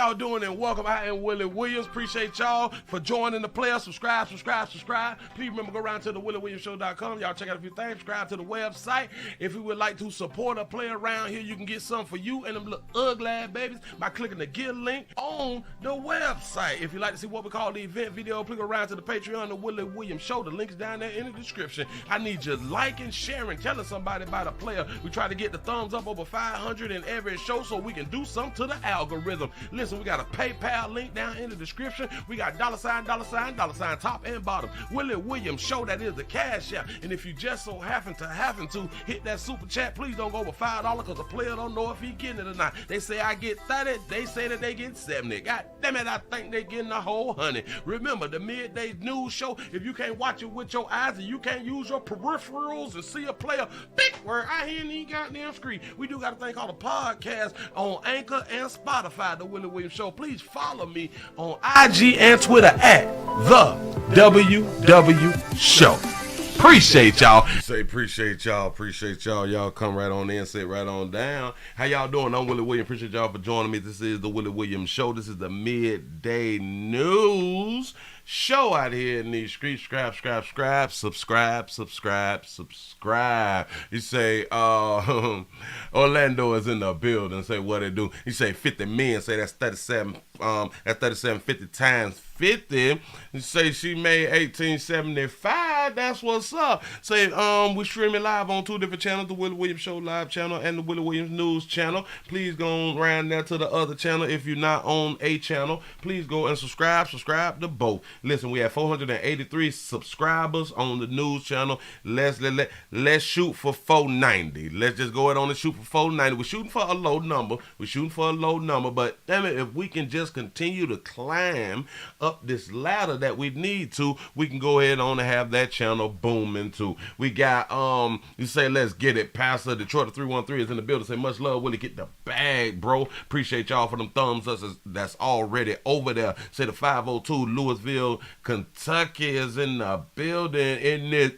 y'all doing and welcome. I am Willie Williams. Appreciate y'all for joining the player. Subscribe. Please remember, go around to the WillieWilliamsShow.com. Y'all check out a few things. Subscribe to the website. If you would like to support a player around here, you can get something for you and them little ugly babies by clicking the Get link on the website. If you'd like to see what we call the event video, click around to the Patreon, the Willie Williams Show. The link's down there in the description. I need you liking, sharing, telling somebody about a player. We try to get the thumbs up over 500 in every show so we can do something to the algorithm. Listen, we got a PayPal link down in the description. We got $, top and bottom. Willie Williams Show, that is the cash app. And if you just so happen to hit that super chat, please don't go over $5 because the player don't know if he getting it or not. They say I get 30, they say that they get 70. God damn it, I think they getting a whole 100. Remember, the midday news show, if you can't watch it with your eyes and you can't use your peripherals and see a player, big word, I hear any goddamn screen. We do got a thing called a podcast on Anchor and Spotify, the Willie Williams Show. Please follow me on IG and Twitter at the WW Show. Appreciate y'all. Say appreciate y'all. Y'all come right on in, sit right on down. How y'all doing? I'm Willie Williams. Appreciate y'all for joining me. This is the Willie Williams Show. This is the midday news show out here in these streets. Subscribe. You say, Orlando is in the building. Say what it do. You say 50 men. Say that's 37. That's 3750 times 50. You say she made 1875. That's what's up. Say we streaming live on two different channels, the Willie Williams Show live channel and the Willie Williams News channel. Please go around there to the other channel. If you're not on a channel, please go and subscribe to both. Listen, we have 483 subscribers on the news channel. Let's shoot for 490. Let's just go ahead on and shoot for 490. We're shooting for a low number. But damn it, if we can just continue to climb up this ladder that we need to, we can go ahead on and have that channel booming too. We got you say let's get it. Pastor Detroit the 313 is in the building. Say much love, Willie, get the bag, bro. Appreciate y'all for them thumbs up that's already over there. Say the 502 Louisville, Kentucky is in the building. In this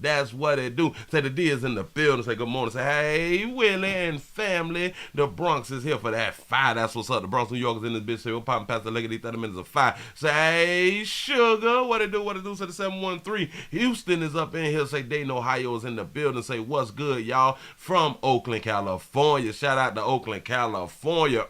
that's what it do. Say the D is in the building. Say good morning. Say hey Willie and family. The Bronx is here for that 5. That's what's up. The Bronx, New York is in this bitch. Say we're popping past the leg of these 30 minutes of 5. Say hey sugar. What it do? Say the 713. Houston is up in here. Say Dayton, Ohio is in the building. Say what's good, y'all, from Oakland, California. Shout out to Oakland, California.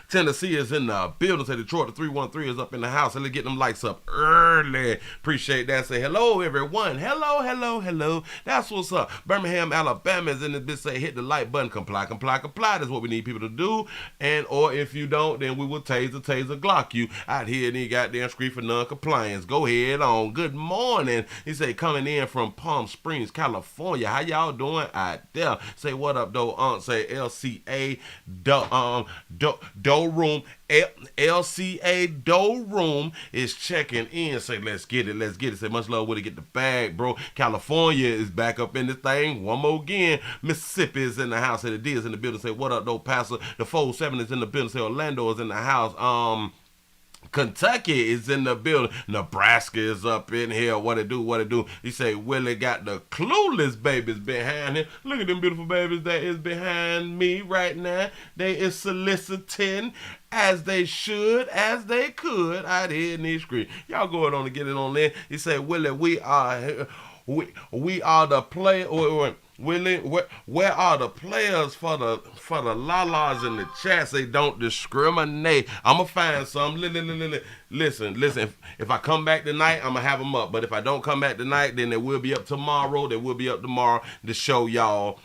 Tennessee is in the building. Say Detroit the 313 is up in the house. And let's get them lights up early. Appreciate that. Say hello everyone. Hello. That's what's up. Birmingham, Alabama is in this bitch. Say hit the like button. Comply. That's what we need people to do. And or if you don't, then we will taser Glock you out here and you goddamn scream for non-compliance. Go ahead on. Good morning. He say coming in from Palm Springs, California. How y'all doing out there? Say what up though, aunt. Say LCA Dough Room, LCA Dough Room is checking in. Say let's get it. Say much love, Willie, get the bag, bro. California is back up in this thing one more again. Mississippi is in the house. Say the D is in the building. Say what up though, Pastor. The 47 is in the building. Say Orlando is in the house. Kentucky is in the building. Nebraska is up in here. What it do? He say Willie got the clueless babies behind him. Look at them beautiful babies that is behind me right now. They is soliciting as they should, as they could out here in these streets. Y'all going on to get it on there. He say Willie, we are the player. Willie, where are the players for the lalas in the chat? Say don't discriminate. I'ma find some. Listen. If I come back tonight, I'ma have them up. But if I don't come back tonight, then they will be up tomorrow. They will be up tomorrow to show y'all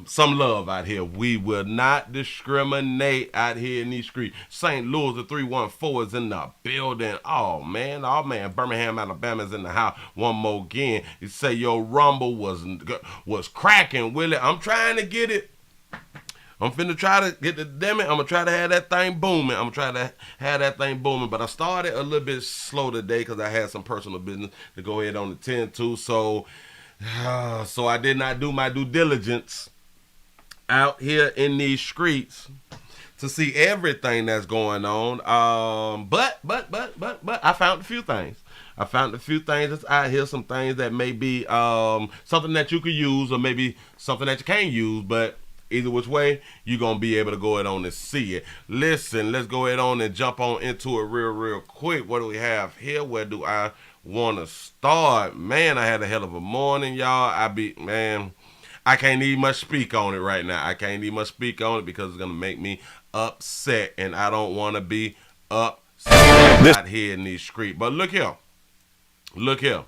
some love out here. We will not discriminate out here in these streets. St. Louis, the 314 is in the building. Oh man, Birmingham, Alabama is in the house. One more again. You say your rumble was cracking, Willie. I'm trying to get it. I'm finna try to get the damn it. I'm gonna try to have that thing booming. But I started a little bit slow today because I had some personal business to go ahead on the 10 to. So I did not do my due diligence out here in these streets to see everything that's going on. But I found a few things. That's out here, some things that may be something that you could use or maybe something that you can't use, but Either which way, you're going to be able to go ahead on and see it. Listen, let's go ahead on and jump on into it real quick. What do we have here? Where do I want to start? Man, I had a hell of a morning, y'all. I can't even much speak on it right now. I can't even much speak on it because it's going to make me upset, and I don't want to be upset out here in these streets. But look here. Look here.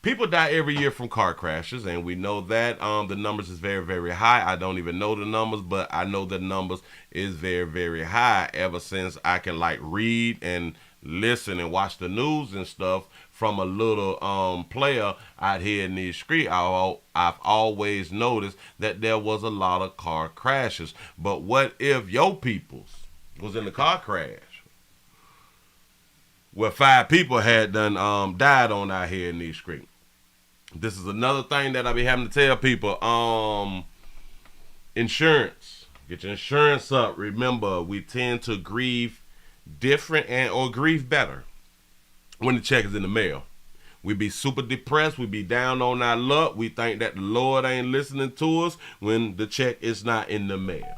People die every year from car crashes, and we know that the numbers is very high. I don't even know the numbers, but I know the numbers is very high ever since I can like read and listen and watch the news and stuff from a little player out here in these streets. I've always noticed that there was a lot of car crashes. But what if your peoples was in the car crash where 5 people had done died on out here in these streets? This is another thing that I be having to tell people. Insurance. Get your insurance up. Remember, we tend to grieve different or grieve better when the check is in the mail. We be super depressed. We be down on our luck. We think that the Lord ain't listening to us when the check is not in the mail.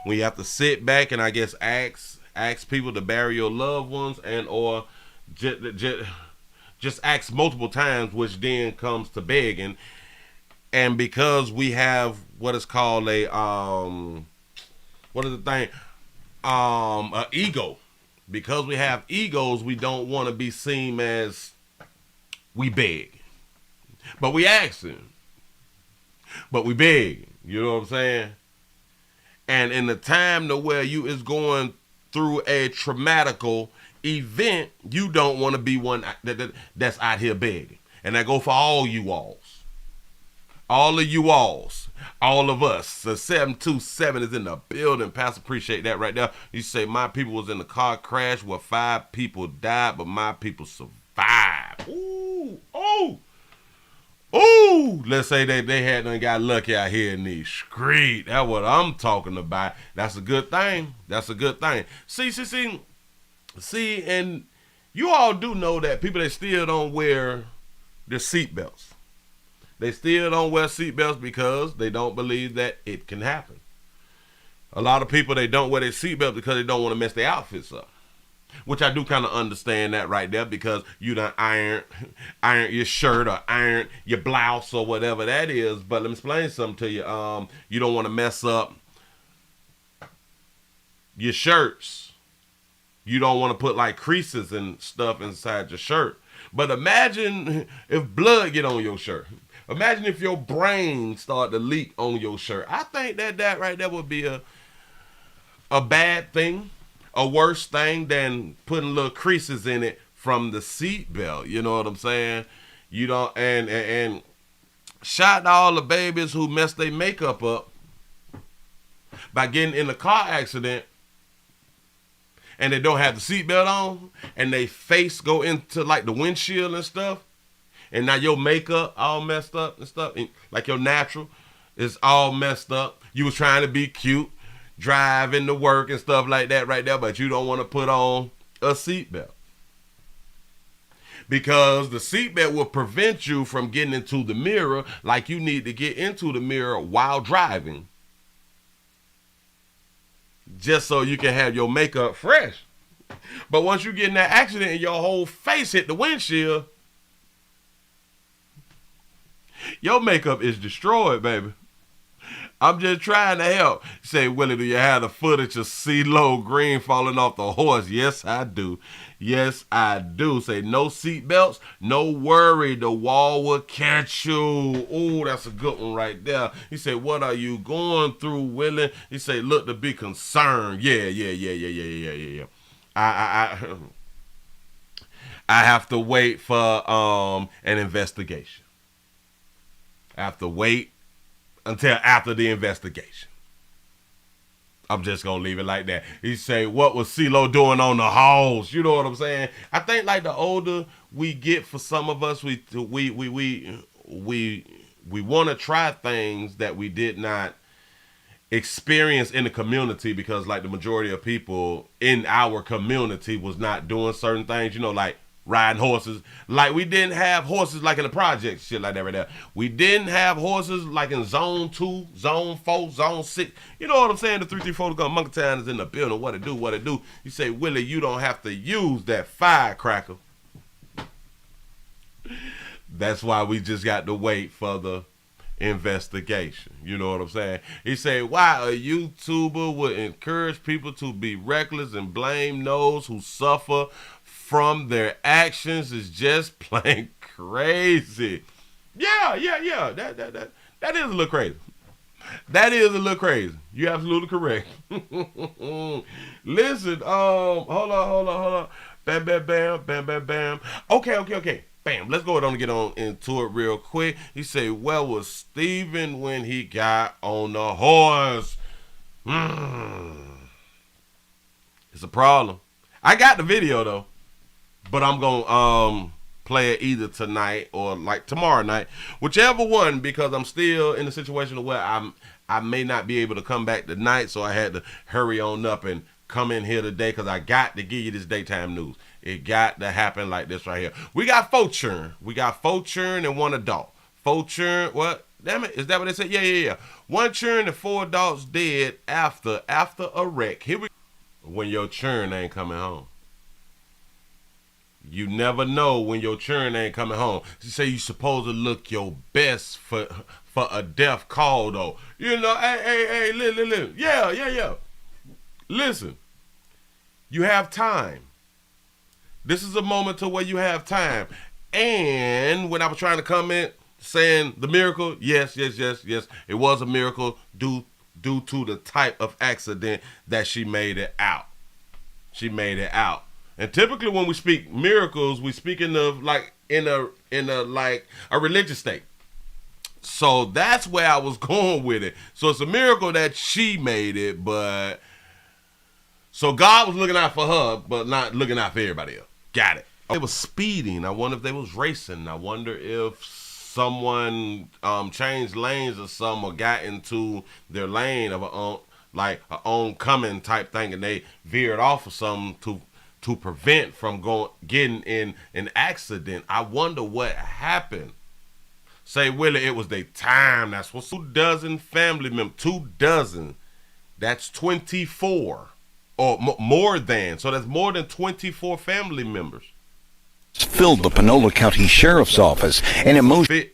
We have to sit back and I guess ask people to bury your loved ones and or just ask multiple times, which then comes to begging. And because we have what is called a ego. Because we have egos, we don't want to be seen as we beg. But we asking. But we beg. You know what I'm saying? And in the time to where you is going through a traumatical event, you don't want to be one that's out here begging. And that go for all you alls. All of you alls. All of us. The 727 is in the building. Pastor, appreciate that right there. You say my people was in the car crash where 5 people died, but my people survived. Ooh. Oh. Ooh. Let's say they had done got lucky out here in these streets. That's what I'm talking about. That's a good thing. That's a good thing. See, and you all do know that people, they still don't wear their seatbelts. They still don't wear seatbelts because they don't believe that it can happen. A lot of people, they don't wear their seatbelt because they don't want to mess their outfits up. Which I do kind of understand that right there, because you done iron your shirt or iron your blouse or whatever that is. But let me explain something to you. You don't want to mess up your shirts. You don't want to put like creases and stuff inside your shirt. But imagine if blood get on your shirt. Imagine if your brain start to leak on your shirt. I think that right there would be a bad thing, a worse thing than putting little creases in it from the seat belt. You know what I'm saying? You don't and shout to all the babies who messed their makeup up by getting in a car accident and they don't have the seatbelt on and they face go into like the windshield and stuff. And now your makeup all messed up and stuff. And like your natural is all messed up. You was trying to be cute, driving to work and stuff like that right there, but you don't want to put on a seatbelt. Because the seatbelt will prevent you from getting into the mirror like you need to get into the mirror while driving. Just so you can have your makeup fresh. But once you get in that accident and your whole face hit the windshield, your makeup is destroyed, baby. I'm just trying to help. Say, Willie, do you have the footage of CeeLo Green falling off the horse? Yes, I do. Yes, I do. Say, no seatbelts, no worry. The wall will catch you. Oh, that's a good one right there. He said, what are you going through, Willie? He said, look to be concerned. Yeah. I have to wait for an investigation. I have to wait until after the investigation. I'm just gonna leave it like that. He say, what was CeeLo doing on the halls? You know what I'm saying? I think like the older we get, for some of us, we want to try things that we did not experience in the community, because like the majority of people in our community was not doing certain things. You know, like riding horses. Like we didn't have horses like in the projects, shit like that right there. We didn't have horses like in zone 2, zone 4, zone 6. You know what I'm saying? The 334 gun Monkey Town is in the building. What it do, what it do. You say, Willie, you don't have to use that firecracker. That's why we just got to wait for the investigation. You know what I'm saying? He said, why a YouTuber would encourage people to be reckless and blame those who suffer from their actions is just plain crazy. Yeah. That is a little crazy. That is a little crazy. You're absolutely correct. Listen, hold on. Bam. Okay. Bam, let's go on and get on into it real quick. He said, where was Steven when he got on the horse? It's a problem. I got the video though, but I'm gonna play it either tonight or like tomorrow night, whichever one, because I'm still in a situation where I may not be able to come back tonight, so I had to hurry on up and come in here today because I got to give you this daytime news. It got to happen like this right here. We got 4 children. We got 4 children and 1 adult. 4 children, what? Damn it, is that what they said? Yeah. 1 children and 4 adults dead after a wreck. Here we go. When your children ain't coming home. You never know when your children ain't coming home. You say you supposed to look your best for a death call though. You know, hey, listen. Yeah. Listen, you have time. This is a moment to where you have time. And when I was trying to comment saying the miracle, yes, it was a miracle due to the type of accident that she made it out. She made it out. And typically when we speak miracles, we speaking of like in a like a religious state. So that's where I was going with it. So it's a miracle that she made it, but so God was looking out for her, but not looking out for everybody else. Got it. They was speeding. I wonder if they was racing. I wonder if someone changed lanes or something or got into their lane of a oncoming type thing, and they veered off of something to prevent from getting in an accident. I wonder what happened. Say, Willie, it was their time. That's what 24 family members. 24. That's 24. Or more than. So that's more than 24 family members. Filled the Panola County Sheriff's Office and it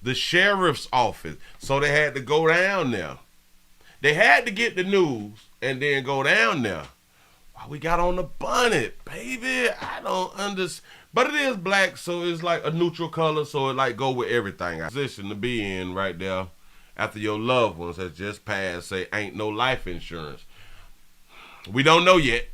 the sheriff's office. So they had to go down there. They had to get the news and then go down there. Why we got on the bonnet, baby? I don't understand. But it is black, so it's like a neutral color, so it like go with everything. Position to be in right there after your loved ones has just passed. Say ain't no life insurance. We don't know yet.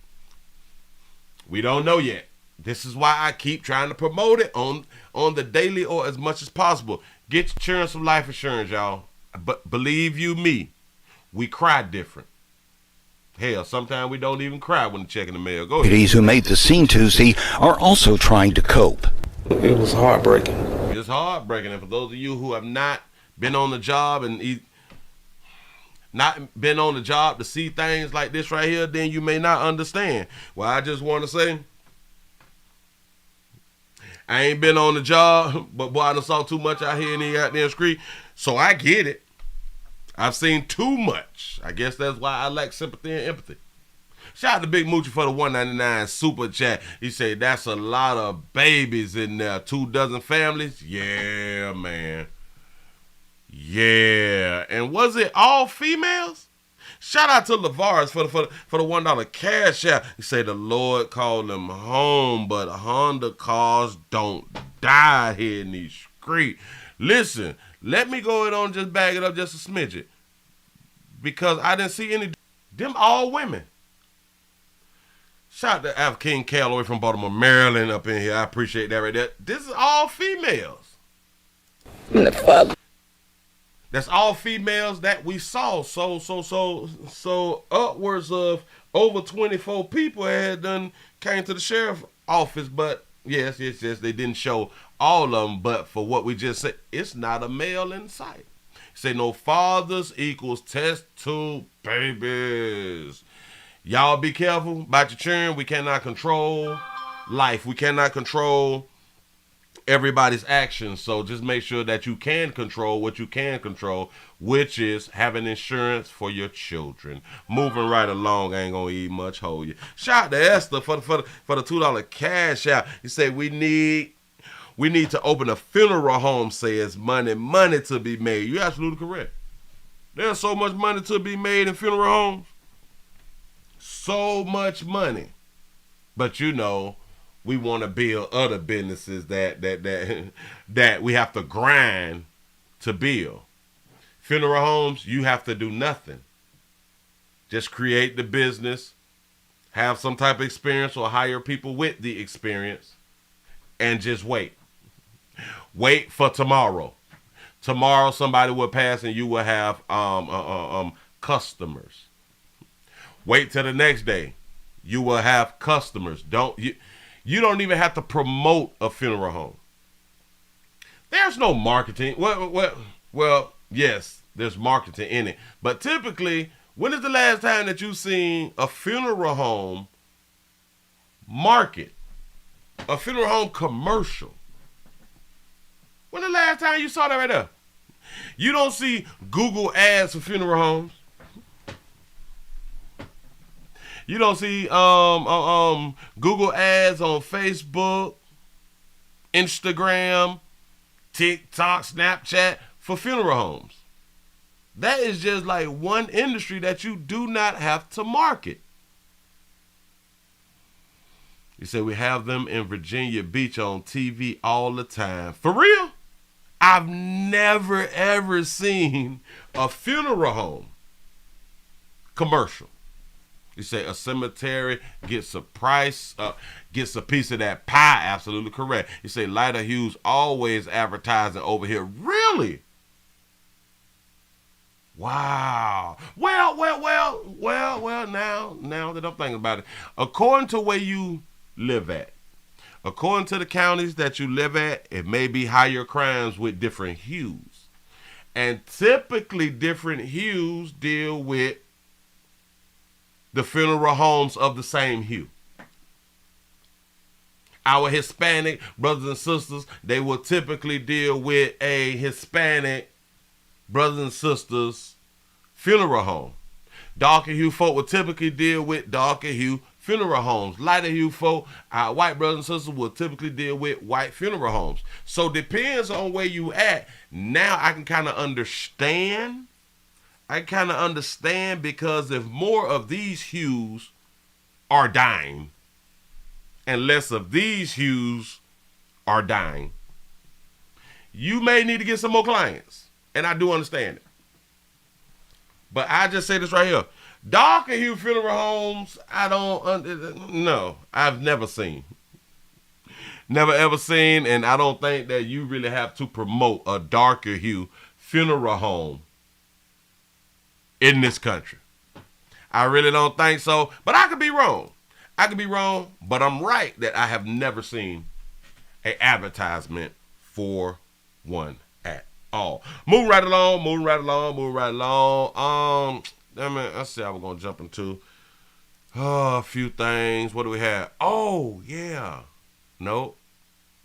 This is why I keep trying to promote it on the daily or as much as possible. Get your children some life insurance, y'all. But believe you me, we cry different. Hell, sometimes we don't even cry when the check in the mail goes. Deputies who made the scene Tuesday are also trying to cope. It was heartbreaking. It's heartbreaking. And for those of you who have not been on the job and not been on the job to see things like this right here, then you may not understand. Well, I just want to say, I ain't been on the job, but boy, I done saw too much out here in the goddamn street, so I get it. I've seen too much. I guess that's why I lack sympathy and empathy. Shout out to Big Moochie for the $1.99 super chat. He said, that's a lot of babies in there. 24 families? Yeah, man. Yeah. And was it all females? Shout out to Lavaris for the $1 cash out. He said the Lord called them home, but Honda cars don't die here in these streets. Listen, let me go ahead on just bag it up just a smidget. Because I didn't see any, them all women. Shout out to Alpha King Calloway from Baltimore, Maryland up in here. I appreciate that right there. This is all females. That's all females that we saw. So upwards of over 24 people had done came to the sheriff's office, but yes, they didn't show all of them, but for what we just said, it's not a male in sight. Say no fathers equals test tube babies. Y'all be careful about your children. We cannot control life. We cannot control everybody's actions. So just make sure that you can control what you can control, which is having insurance for your children. Moving right along, I ain't gonna eat much. Hold you. Shout out to Esther for the $2 cash out. You say we need to open a funeral home. Says money to be made. You're absolutely correct. There's so much money to be made in funeral homes. So much money. But you know, we want to build other businesses that we have to grind to build. Funeral homes, you have to do nothing. Just create the business, have some type of experience or hire people with the experience, and just wait. Wait for tomorrow. Tomorrow somebody will pass and you will have customers. Wait till the next day. You will have customers. You don't even have to promote a funeral home. There's no marketing. Well, yes, there's marketing in it. But typically, when is the last time that you've seen a funeral home market? A funeral home commercial? When the last time you saw that right there? You don't see Google ads for funeral homes. You don't see Google ads on Facebook, Instagram, TikTok, Snapchat for funeral homes. That is just like one industry that you do not have to market. You say we have them in Virginia Beach on TV all the time. For real? I've never ever seen a funeral home commercial. You say a cemetery gets a piece of that pie. Absolutely correct. You say Lighter Hughes always advertising over here. Really? Wow. Well. Now that I'm thinking about it, according to where you live at, according to the counties that you live at, it may be higher crimes with different hues, and typically different hues deal with the funeral homes of the same hue. Our Hispanic brothers and sisters, they will typically deal with a Hispanic brothers and sisters funeral home. Darker hue folk will typically deal with darker hue funeral homes. Lighter hue folk, our white brothers and sisters will typically deal with white funeral homes. So depends on where you at. Now I can kind of understand. Because if more of these hues are dying and less of these hues are dying, you may need to get some more clients. And I do understand it. But I just say this right here. Darker hue funeral homes, I've never seen. Never ever seen, and I don't think that you really have to promote a darker hue funeral home in this country. I really don't think so, but I could be wrong. But I'm right that I have never seen an advertisement for one at all. Moving right along. Let's see how we're going to jump into a few things. What do we have? Oh, yeah. Nope.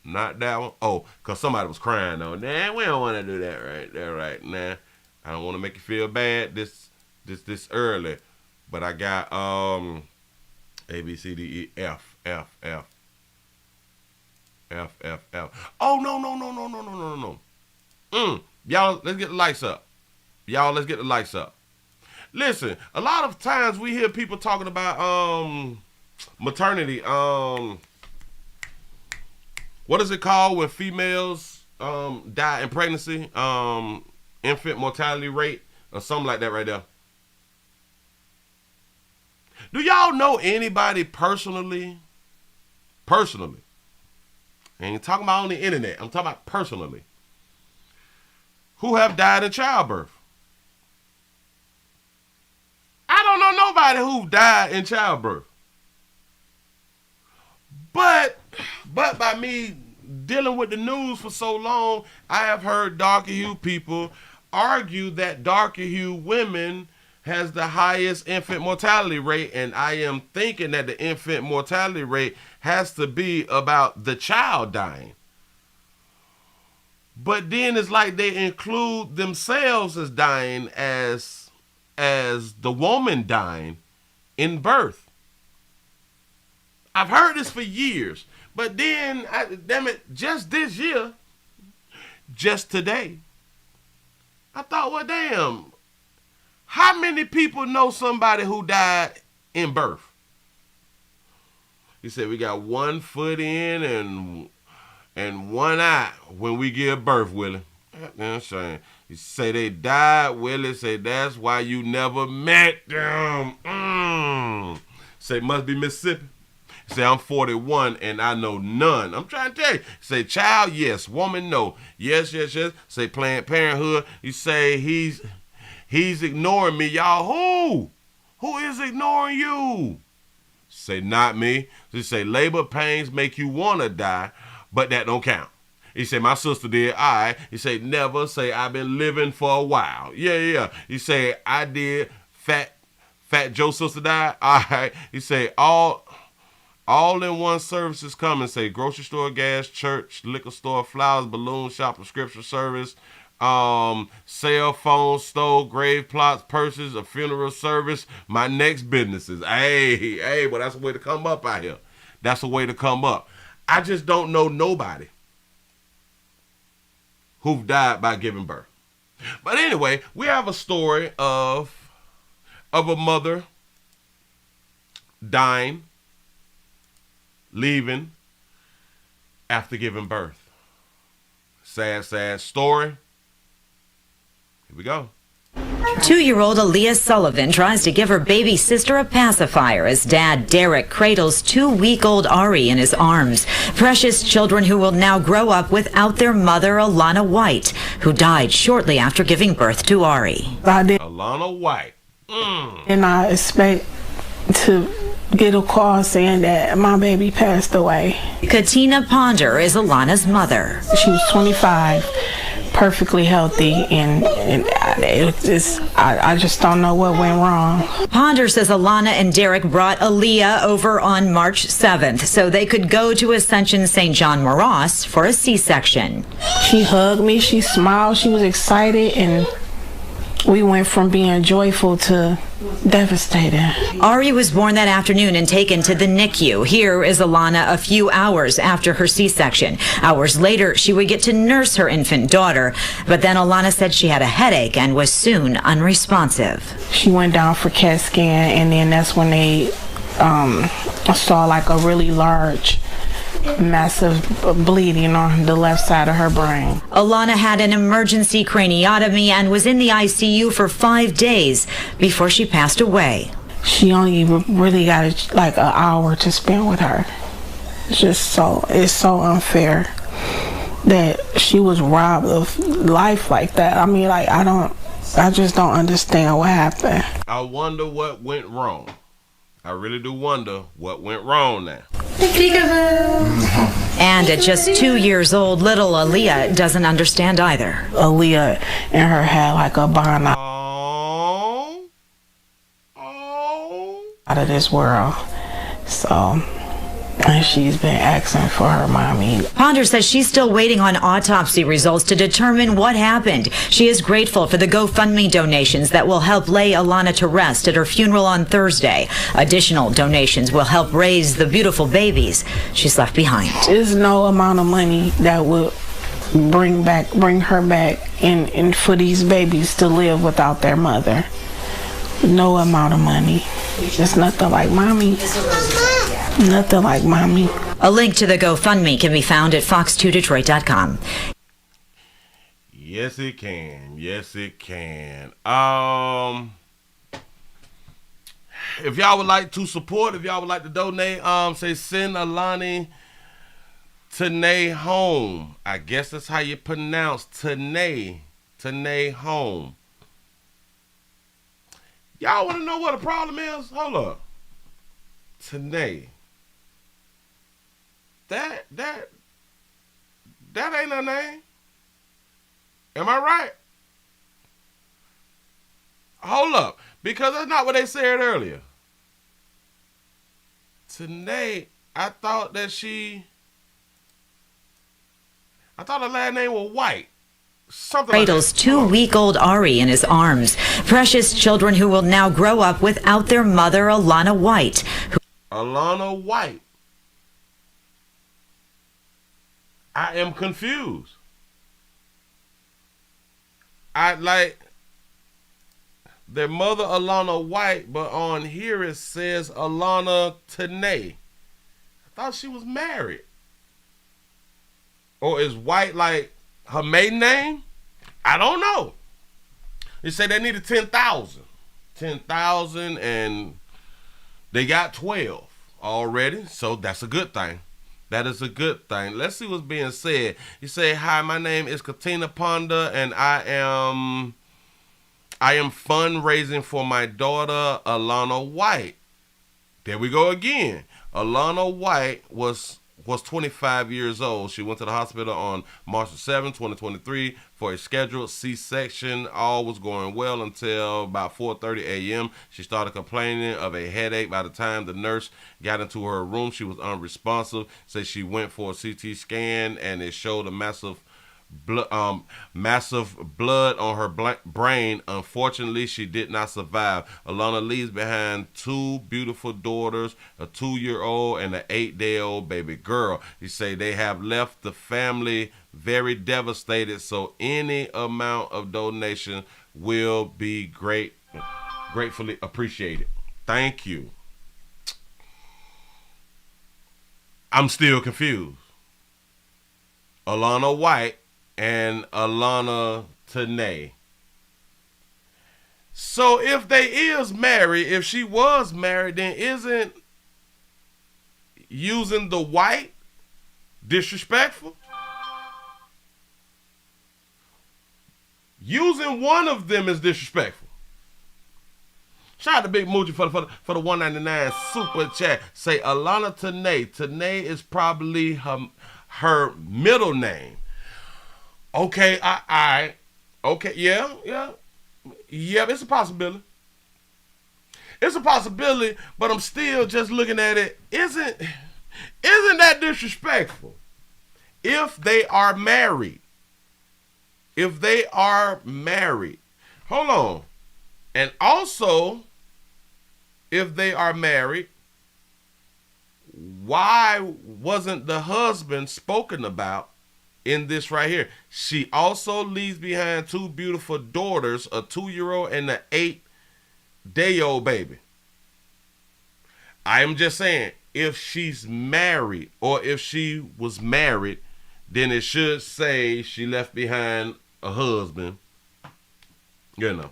Not that one. Oh, because somebody was crying though. Nah, we don't want to do that right there right now. I don't want to make you feel bad this early, but I got A, B, C, D, E, F. Oh no. Y'all, let's get the lights up. Listen, a lot of times we hear people talking about maternity. What is it called when females die in pregnancy? Infant mortality rate or something like that right there. Do y'all know anybody personally? I ain't talking about on the internet. I'm talking about personally. Who have died in childbirth? I don't know nobody who died in childbirth. But by me dealing with the news for so long, I have heard darker hue people argue that darker hue women has the highest infant mortality rate, and I am thinking that the infant mortality rate has to be about the child dying. But then it's like they include themselves as dying as the woman dying in birth. I've heard this for years, but then, damn it, just this year, just today, I thought, well, damn, how many people know somebody who died in birth? He said we got 1 foot in and 1 eye when we give birth, Willie. I'm saying. He say they died, Willie. Say that's why you never met them. Say must be Mississippi. Say I'm 41 and I know none. I'm trying to tell you. Say child, yes. Woman, no. Yes. Say Planned Parenthood. You say he's ignoring me, y'all. Who is ignoring you? Say not me. He say labor pains make you want to die, but that don't count. He said, my sister did. All right. He said, never. Say, I've been living for a while. Yeah. He said, I did. Fat Joe's sister died. All right. He said, all in one services coming. Say, grocery store, gas, church, liquor store, flowers, balloon shop, prescription service, cell phone, stove, grave plots, purses, a funeral service. My next businesses. Hey, but that's a way to come up out here. That's a way to come up. I just don't know nobody who've died by giving birth. But anyway, we have a story of a mother dying, leaving after giving birth. Sad story. Here we go. 2-year-old Aaliyah Sullivan tries to give her baby sister a pacifier as dad Derek cradles 2-week-old Ari in his arms. Precious children who will now grow up without their mother, Alana White, who died shortly after giving birth to Ari. Alana White. And I expect to get a call saying that my baby passed away. Katina Ponder is Alana's mother. She was 25. Perfectly healthy, and I just don't know what went wrong. Ponder says Alana and Derek brought Aaliyah over on March 7th so they could go to Ascension St. John Moros for a C-section. She hugged me, she smiled, she was excited, and we went from being joyful to devastated. Ari was born that afternoon and taken to the NICU. Here is Alana a few hours after her C-section. Hours later, she would get to nurse her infant daughter, but then Alana said she had a headache and was soon unresponsive. She went down for CAT scan, and then that's when they saw like a really large, massive bleeding on the left side of her brain. Alana had an emergency craniotomy and was in the ICU for 5 days before she passed away. She only really got like an hour to spend with her. It's so unfair that she was robbed of life like that. I mean, like, I just don't understand what happened. I wonder what went wrong. I really do wonder what went wrong now. And at just 2 years old, little Aaliyah doesn't understand either. Aaliyah and her had like a bond out of this world. So, and she's been asking for her mommy. Ponder says she's still waiting on autopsy results to determine what happened. She is grateful for the GoFundMe donations that will help lay Alana to rest at her funeral on Thursday. Additional donations will help raise the beautiful babies she's left behind. There's no amount of money that would bring her back and for these babies to live without their mother. No amount of money. It's nothing like mommy. Nothing like mommy. A link to the GoFundMe can be found at fox2detroit.com. Yes, it can. Yes, it can. If y'all would like to support, if y'all would like to donate, say send Alani Tanae home. I guess that's how you pronounce Tanae home. Y'all want to know what the problem is? Hold up. Tanae. That ain't her name. Am I right? Hold up. Because that's not what they said earlier. Tanae, I thought her last name was White. Something Cradles like that. 2-week-old Ari in his arms. Precious children who will now grow up without their mother, Alana White. Alana White. I am confused. Their mother Alana White, but on here it says Alana Tanae. I thought she was married. Or is White like her maiden name? I don't know. They say they needed 10,000. 10,000 and they got 12 already. So that's a good thing. That is a good thing. Let's see what's being said. You say, hi, my name is Katina Ponda and I am fundraising for my daughter, Alana White. There we go again. Alana White was 25 years old. She went to the hospital on March 7, 2023 for a scheduled C-section. All was going well until about 4:30 a.m. She started complaining of a headache. By the time the nurse got into her room, she was unresponsive. So she went for a CT scan and it showed a massive blood on her brain. Unfortunately, she did not survive. Alana leaves behind 2 beautiful daughters, a 2-year-old and an 8-day-old baby girl. You say they have left the family very devastated, so any amount of donation will be gratefully appreciated. Thank you. I'm still confused. Alana White and Alana Tanae. So if they is married, if she was married, then isn't using the white disrespectful? Using one of them is disrespectful. Shout out to Big Moochie for the $1.99 super chat. Say Alana Tanae. Tanae is probably her middle name. Okay, okay, yeah, it's a possibility. It's a possibility, but I'm still just looking at it. Isn't that disrespectful? If they are married. Hold on. And also, if they are married, why wasn't the husband spoken about in this right here? She also leaves behind 2 beautiful daughters, a 2-year-old and an 8-day-old baby. I am just saying, if she's married or if she was married, then it should say she left behind a husband. You know.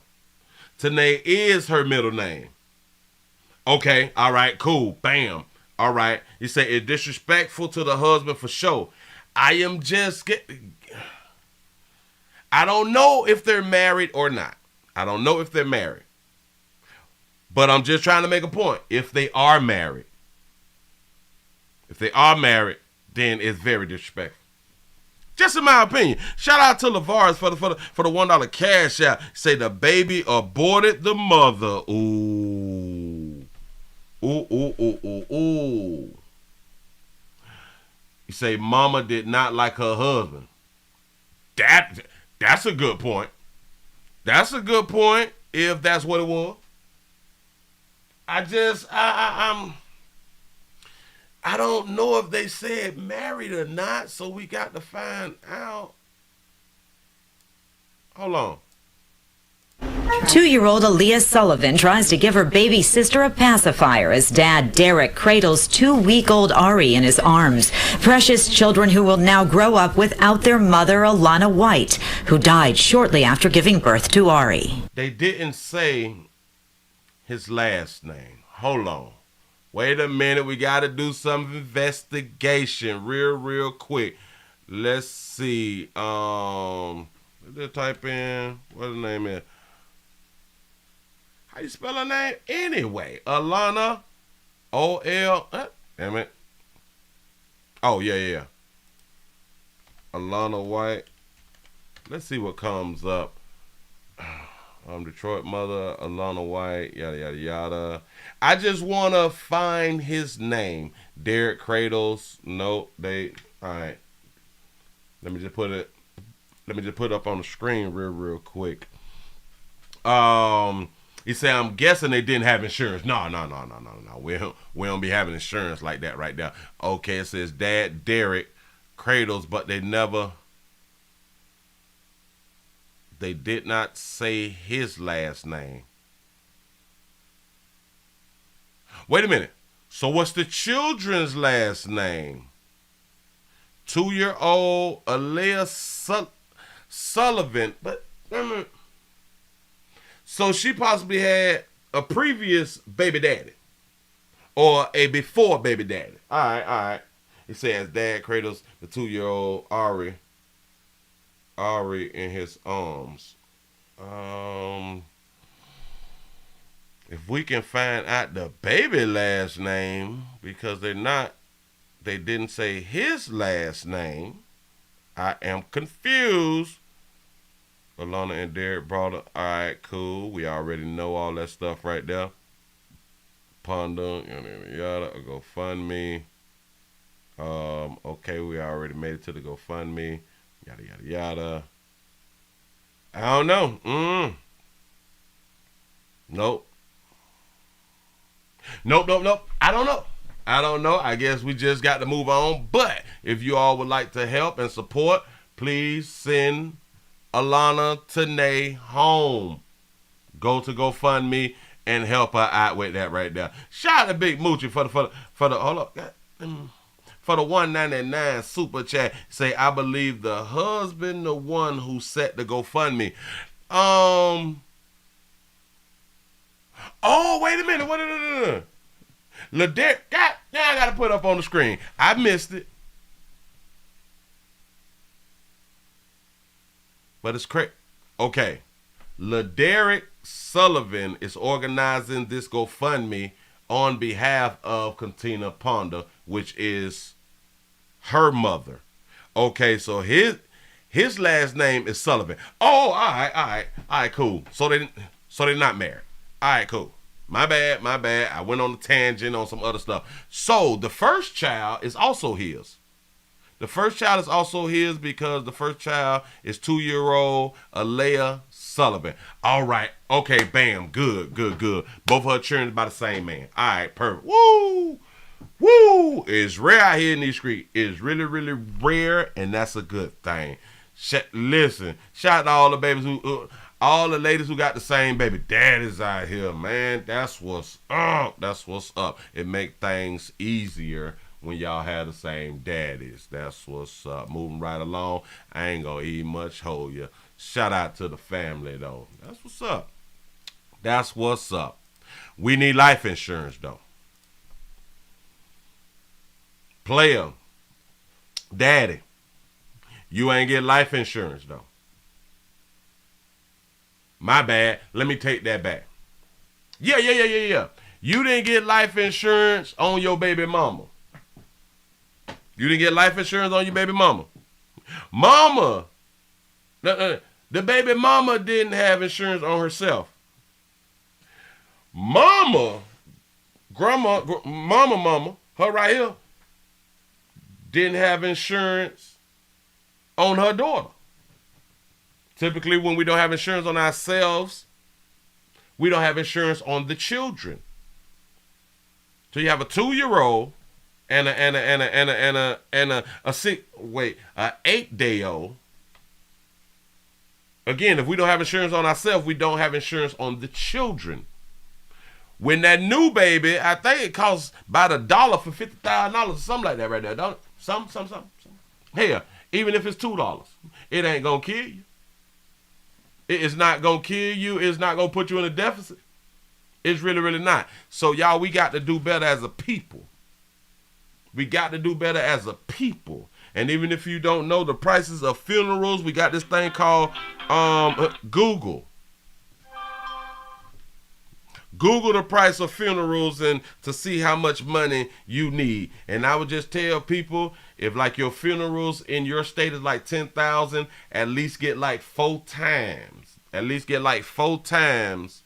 Tanae is her middle name. Okay, all right, cool, bam. All right, you say it's disrespectful to the husband for sure. I don't know if they're married or not. I don't know if they're married. But I'm just trying to make a point. If they are married, then it's very disrespectful. Just in my opinion. Shout out to LeVars for the $1 cash out. Say the baby aborted the mother. Ooh. Ooh. You say mama did not like her husband. That's a good point. That's a good point if that's what it was. I don't know if they said married or not, so we got to find out. Hold on. 2-year-old Aaliyah Sullivan tries to give her baby sister a pacifier as dad Derek cradles 2-week-old Ari in his arms. Precious children who will now grow up without their mother, Alana White, who died shortly after giving birth to Ari. They didn't say his last name. Hold on. Wait a minute. We got to do some investigation real quick. Let's see. Let's type in what the name is. How you spell her name? Anyway, Alana, O-L, damn it. Oh, yeah. Alana White. Let's see what comes up. Detroit mother, Alana White, yada, yada, yada. I just want to find his name. Derek Cradles. Nope, all right. Let me just put it up on the screen real quick. He said, I'm guessing they didn't have insurance. No. We don't be having insurance like that right there. Okay, it says Dad Derek Cradles, but they did not say his last name. Wait a minute. So what's the children's last name? 2-year-old Alea Sullivan. But so she possibly had a previous baby daddy or a before baby daddy. All right. It says Dad cradles the 2-year-old Ari in his arms. If we can find out the baby last name, because they didn't say his last name. I am confused. Alana and Derek brought it. All right, cool. We already know all that stuff right there. Ponder, yada, GoFundMe. Okay, we already made it to the GoFundMe. Yada, yada, yada. I don't know. Nope. I don't know. I guess we just got to move on. But if you all would like to help and support, please send Alana Tanae home. Go to GoFundMe and help her out with that right there. Shout out to Big Moochie for the hold up. For the $1.99 super chat. Say, I believe the husband, the one who set the GoFundMe. Oh, wait a minute. What? LaDerrick, I got to put up on the screen. I missed it. But it's crazy. Okay. LaDerrick Sullivan is organizing this GoFundMe on behalf of Katina Ponder, which is her mother. Okay, so his last name is Sullivan. Oh, all right, cool. So they're not married. All right, cool. My bad. I went on a tangent on some other stuff. So the first child is also his. The first child is also his because the first child is 2-year-old Alea Sullivan. All right. Okay, bam. Good. Both of her children by the same man. All right, perfect. Woo! It's rare out here in these streets. It's really, really rare, and that's a good thing. Listen, shout out to all the babies all the ladies who got the same baby daddies out here, man. That's what's up. It make things easier when y'all have the same daddies. That's what's up. Moving right along. I ain't gonna eat much, hold ya. Shout out to the family, though. That's what's up. We need life insurance, though. Player, daddy, you ain't get life insurance, though. My bad. Let me take that back. Yeah. You didn't get life insurance on your baby mama. You didn't get life insurance on your baby mama. The baby mama didn't have insurance on herself. Mama, her right here, didn't have insurance on her daughter. Typically, when we don't have insurance on ourselves, we don't have insurance on the children. So you have a 2-year-old and an 8-day-old. Again, if we don't have insurance on ourselves, we don't have insurance on the children. When that new baby, I think it costs about $1 for $50,000 or something like that right there, don't it? Some. Hell, even if it's $2, it ain't gonna kill you. It's not gonna kill you. It's not gonna put you in a deficit. It's really, really not. So y'all, we got to do better as a people. And even if you don't know the prices of funerals, we got this thing called Google. Google the price of funerals and to see how much money you need. And I would just tell people, if like your funerals in your state is like $10,000, at least get like 4 times. at least get like 4 times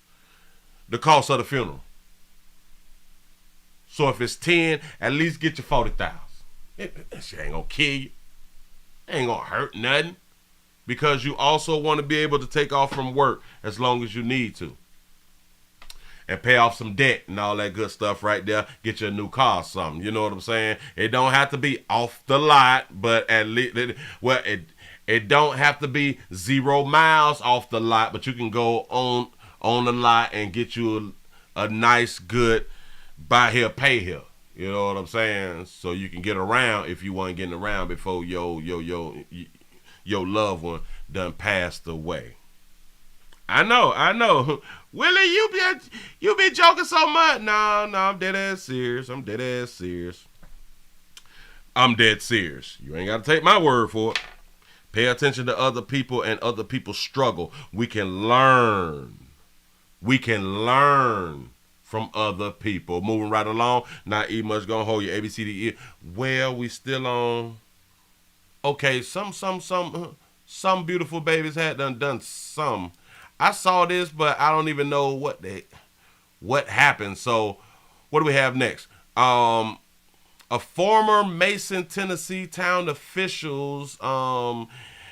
the cost of the funeral. So if it's 10, at least get your 40,000. That shit ain't gonna kill you. It ain't gonna hurt nothing. Because you also want to be able to take off from work as long as you need to. And pay off some debt and all that good stuff right there. Get you a new car or something. You know what I'm saying? It don't have to be off the lot, but at least, well, it don't have to be 0 miles off the lot, but you can go on the lot and get you a nice, good buy here, pay here. You know what I'm saying? So you can get around if you weren't getting around before your loved one done passed away. I know. Willie, you be joking so much. No, I'm dead ass serious. I'm dead serious. You ain't got to take my word for it. Pay attention to other people and other people's struggle. We can learn from other people. Moving right along. Not even much gonna hold you. A, B, C, D, E. Well, we still on. Okay, some beautiful babies had done some. I saw this, but I don't even know what happened. So, what do we have next? A former Mason, Tennessee town officials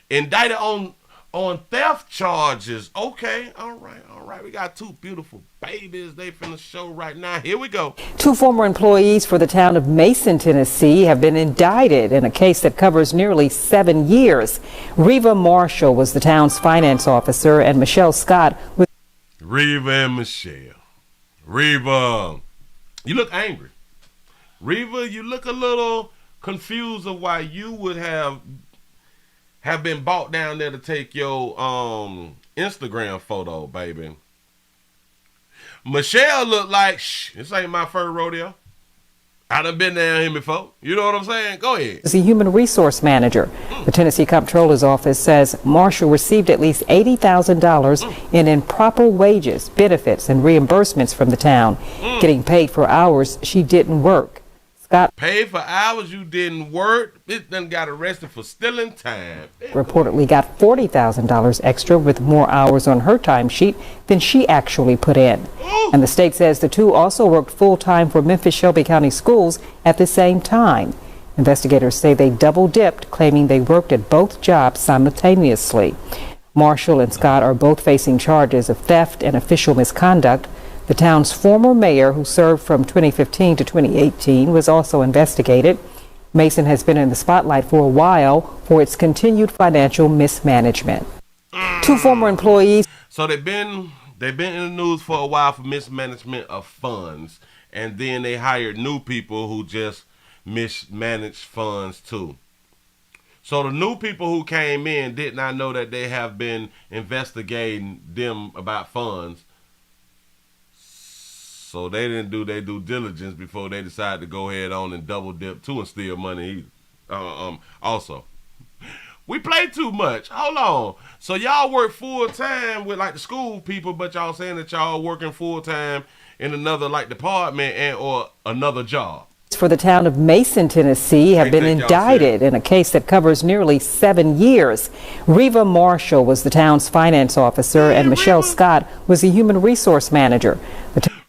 indicted on theft charges. Okay, all right. We got 2 beautiful babies. They finna show right now. Here we go. 2 former employees for the town of Mason, Tennessee have been indicted in a case that covers nearly 7 years. Reva Marshall was the town's finance officer, and Michelle Scott was... Reva and Michelle. Reva, you look angry. Reva, you look a little confused of why you would have been bought down there to take your Instagram photo, baby. Michelle looked like, this ain't my first rodeo. I done been down here before. You know what I'm saying? Go ahead. Is a human resource manager. The Tennessee Comptroller's office says Marshall received at least $80,000 in improper wages, benefits, and reimbursements from the town, getting paid for hours she didn't work. Scott paid for hours you didn't work. It done got arrested for stealing time. Reportedly got $40,000 extra with more hours on her timesheet than she actually put in. And the state says the 2 also worked full-time for Memphis-Shelby County schools at the same time. Investigators say they double-dipped, claiming they worked at both jobs simultaneously. Marshall and Scott are both facing charges of theft and official misconduct. The town's former mayor, who served from 2015 to 2018, was also investigated. Mason has been in the spotlight for a while for its continued financial mismanagement. 2 former employees. So they've been in the news for a while for mismanagement of funds, and then they hired new people who just mismanaged funds too. So the new people who came in did not know that they have been investigating them about funds. So they didn't do their due diligence before they decided to go ahead on and double dip too and steal money. Also, we play too much. Hold on. So y'all work full time with like the school people, but y'all saying that y'all working full time in another like department and or another job. For the town of Mason, Tennessee, have been indicted in a case that covers nearly 7 years. Reva Marshall was the town's finance officer, and Michelle Scott was the human resource manager.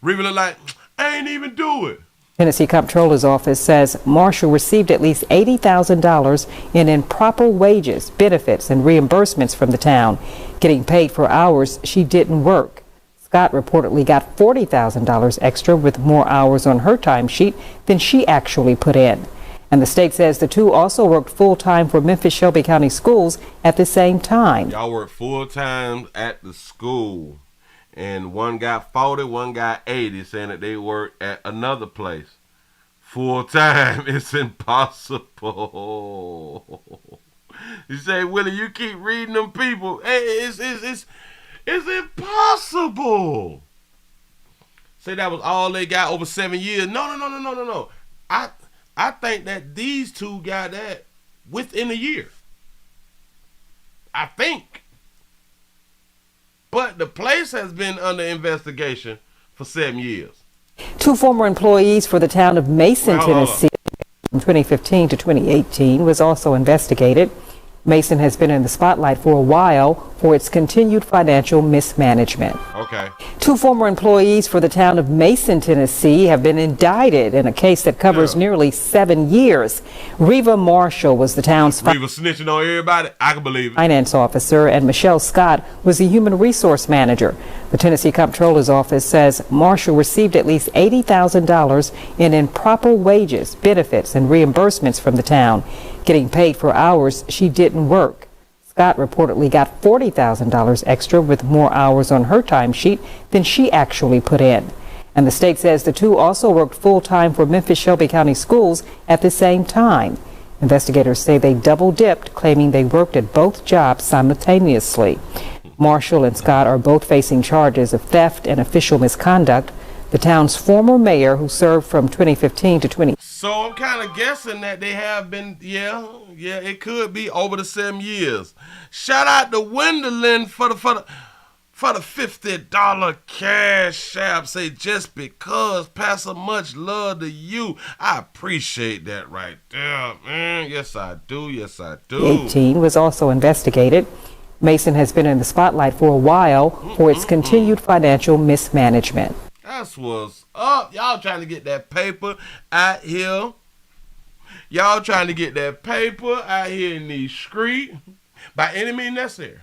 Reva look like, I ain't even do it. Tennessee Comptroller's office says Marshall received at least $80,000 in improper wages, benefits, and reimbursements from the town, getting paid for hours she didn't work. Scott reportedly got $40,000 extra with more hours on her timesheet than she actually put in. And the state says the 2 also worked full-time for Memphis-Shelby County schools at the same time. Y'all worked full-time at the school, and one got 40, one got 80, saying that they worked at another place. Full-time, it's impossible. You say, Willie, you keep reading them people. Hey, it's impossible. Say that was all they got over 7 years. No. I think that these 2 got that within a year. I think. But the place has been under investigation for 7 years. 2 former employees for the town of Mason, Tennessee, from 2015 to 2018, was also investigated. Mason has been in the spotlight for a while for its continued financial mismanagement. Okay. 2 former employees for the town of Mason, Tennessee, have been indicted in a case that covers nearly 7 years. Reva Marshall was the town's Reva snitching on everybody. I can believe it. finance officer, and Michelle Scott was the human resource manager. The Tennessee Comptroller's Office says Marshall received at least $80,000 in improper wages, benefits, and reimbursements from the town, getting paid for hours she didn't work. Scott reportedly got $40,000 extra with more hours on her timesheet than she actually put in. And the state says the 2 also worked full-time for Memphis-Shelby County schools at the same time. Investigators say they double-dipped, claiming they worked at both jobs simultaneously. Marshall and Scott are both facing charges of theft and official misconduct. The town's former mayor, who served from 2015 to 20. So I'm kind of guessing that they have been, it could be over the 7 years. Shout out to Gwendolyn for the $50 cash app. Say, just because, Pastor, much love to you. I appreciate that right there, man. Yes, I do. Yes, I do. 18 was also investigated. Mason has been in the spotlight for a while for its continued financial mismanagement. That's what's up. Y'all trying to get that paper out here. Y'all trying to get that paper out here in these streets by any means necessary.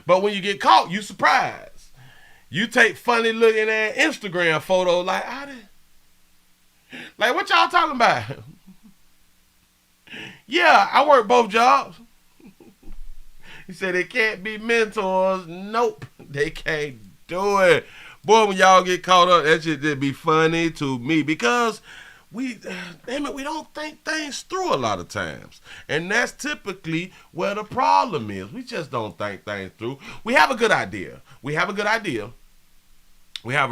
But when you get caught, you surprised. You take funny looking at Instagram photos like, what y'all talking about? Yeah, I work both jobs. He said they can't be mentors. Nope, they can't do it. Boy, when y'all get caught up, that shit just be funny to me because we don't think things through a lot of times. And that's typically where the problem is. We just don't think things through. We have a good idea. We have a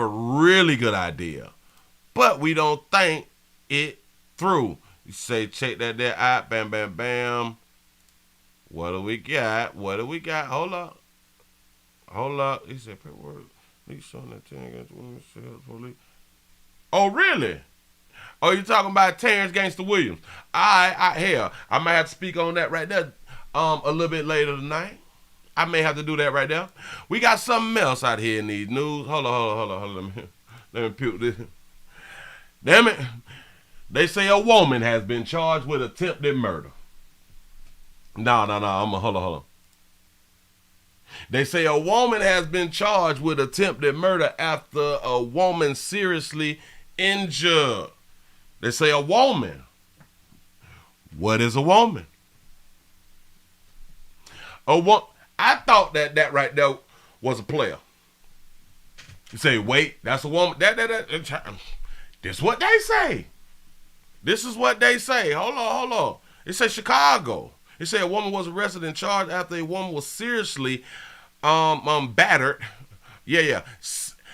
really good idea. But we don't think it through. You say, check that there out, bam, bam, bam. What do we got? Hold up. He said, paperwork. Oh, really? Oh, you talking about Terrence Gangster Williams? Hell, I might have to speak on that right there a little bit later tonight. I may have to do that right there. We got something else out here in these news. Hold on. Let me puke this. Damn it. They say a woman has been charged with attempted murder. No. Hold on. They say a woman has been charged with attempted murder after a woman seriously injured. They say a woman. What is a woman? I thought that right there was a player. You say, wait, that's a woman. This is what they say. Hold on. It says Chicago. It said a woman was arrested and charged after a woman was seriously battered.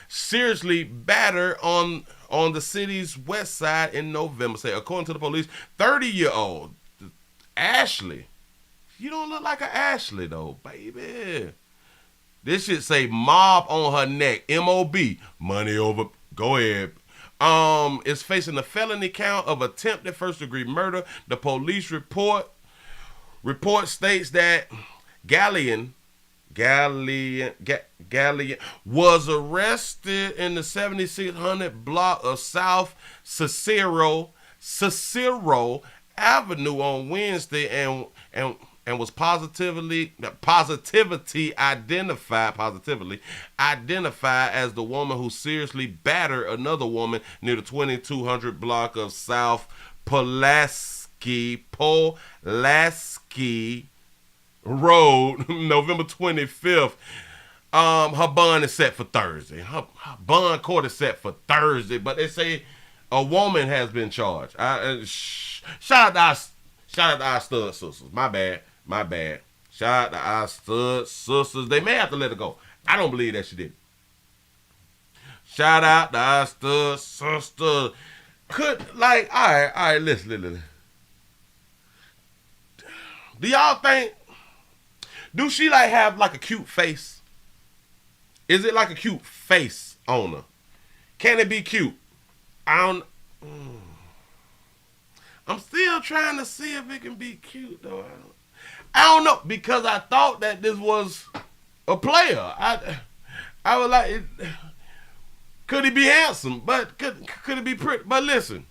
Seriously battered on the city's west side in November. Say, according to the police, 30-year-old Ashley. You don't look like an Ashley though, baby. This shit say mob on her neck. M-O-B. Money over. Go ahead. Is facing a felony count of attempted first-degree murder. The police report states that Gallion was arrested in the 7600 block of South Cicero Avenue on Wednesday and was positively identified as the woman who seriously battered another woman near the 2200 block of South Pulaski Road, November 25th. Her bond is set for Thursday. Her bond court is set for Thursday, but they say a woman has been charged. Shout out to our stud sisters. My bad. Shout out to our stud sisters. They may have to let her go. I don't believe that she did. Shout out to our stud sisters. All right, listen. Do y'all think, do she have a cute face? Is it like a cute face on her? Can it be cute? I'm still trying to see if it can be cute though. I don't know, because I thought that this was a player. I was like, could he be handsome? But could he be pretty? But listen,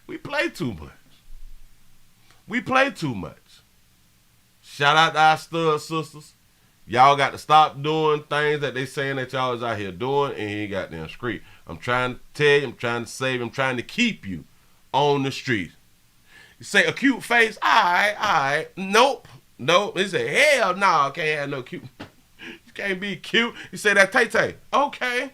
we play too much. We play too much. Shout out to our stud sisters. Y'all got to stop doing things that they saying that y'all is out here doing and he got damn street. I'm trying to tell you, I'm trying to save you, I'm trying to keep you on the street. You say a cute face, all right. Nope. He say, hell no, I can't have no cute. You can't be cute. You say that Tay-Tay. Okay.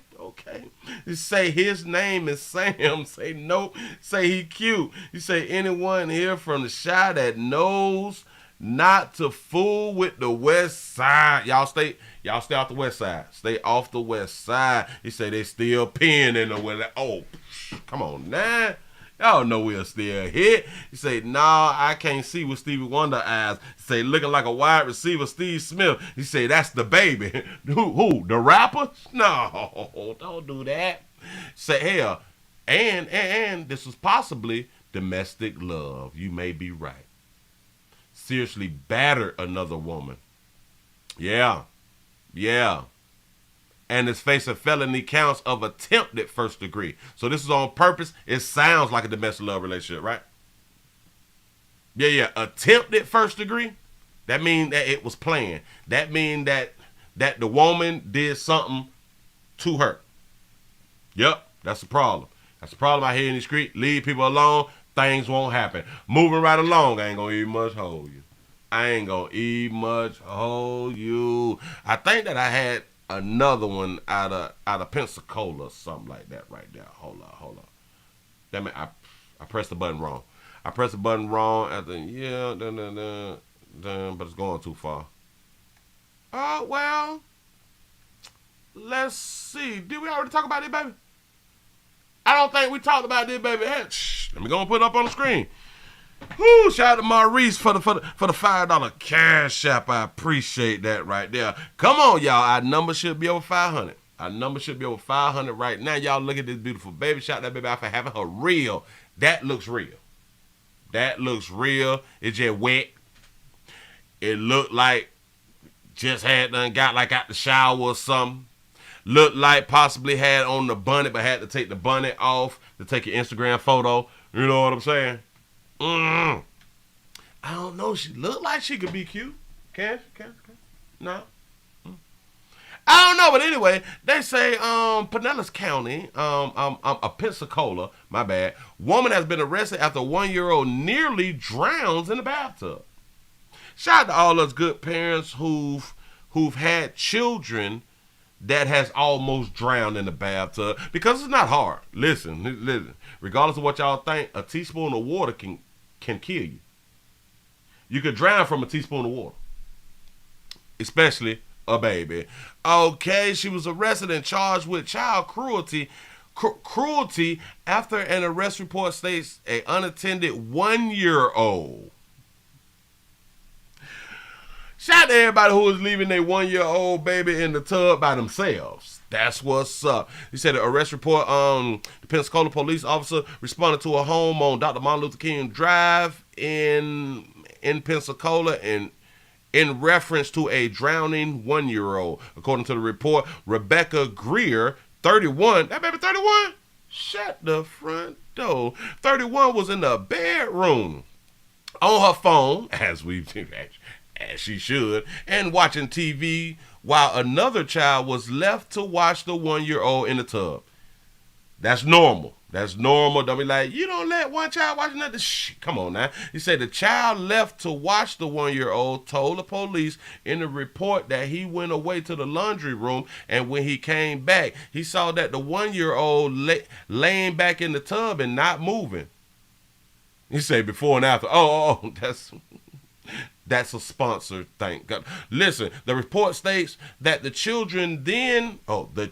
You say his name is Sam. Say nope. Say he cute. You say anyone here from the Shy that knows not to fool with the West Side. Y'all stay off the West Side. Stay off the West Side. He say they still peeing in the West. Oh, come on now. Y'all know we're still here. You say, nah, I can't see with Stevie Wonder eyes. You say, looking like a wide receiver, Steve Smith. You say, that's the baby. Who? The rapper? No, don't do that. Say, hell, and this was possibly domestic love. You may be right. Seriously battered another woman. Yeah. And is facing felony counts of attempted first degree. So this is on purpose. It sounds like a domestic love relationship, right? Yeah. Attempted first degree. That means that it was planned. That means that the woman did something to her. Yep, that's the problem. That's the problem out here in the street. Leave people alone. Things won't happen. Moving right along. I ain't gonna eat much hold you. I think that I had another one out of Pensacola or something like that right there. Hold on. That mean I pressed the button wrong. I pressed the button wrong at the but it's going too far. Well, let's see. Did we already talk about it, baby? I don't think we talked about this, baby. Hey, let me go and put it up on the screen. Woo, shout out to Maurice for the $5 cash app. I appreciate that right there. Come on, y'all. Our number should be over 500. Our number should be over 500 right now. Y'all look at this beautiful baby. Shout out that baby out for having her real. That looks real. It's just wet. It looked like just got out the shower or something. Looked like possibly had on the bonnet, but had to take the bonnet off to take your Instagram photo. You know what I'm saying? I don't know. She looked like she could be cute. Can? No. I don't know, but anyway, they say Pinellas County, Pensacola, my bad. Woman has been arrested after a 1-year-old nearly drowns in the bathtub. Shout out to all us good parents who've had children that has almost drowned in the bathtub, because it's not hard. Listen. Regardless of what y'all think, a teaspoon of water can kill you. You could drown from a teaspoon of water, especially a baby. Okay, she was arrested and charged with child cruelty after an arrest report states an unattended 1-year-old. Shout out to everybody who was leaving their 1-year-old baby in the tub by themselves. That's what's up. He said the arrest report, the Pensacola police officer responded to a home on Dr. Martin Luther King Drive in Pensacola and in reference to a drowning 1-year-old. According to the report, Rebecca Greer, 31, that baby 31? Shut the front door. 31 was in the bedroom on her phone, as she should, and watching TV while another child was left to watch the 1-year-old in the tub. That's normal. Don't be like, you don't let one child watch another. Come on now. He said the child left to watch the 1-year-old told the police in the report that he went away to the laundry room, and when he came back, he saw that the 1-year-old laying back in the tub and not moving. He said before and after. Oh, that's a sponsored thing. Listen, the report states that the children then got the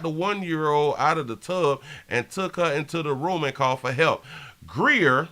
1-year-old out of the tub and took her into the room and called for help. Greer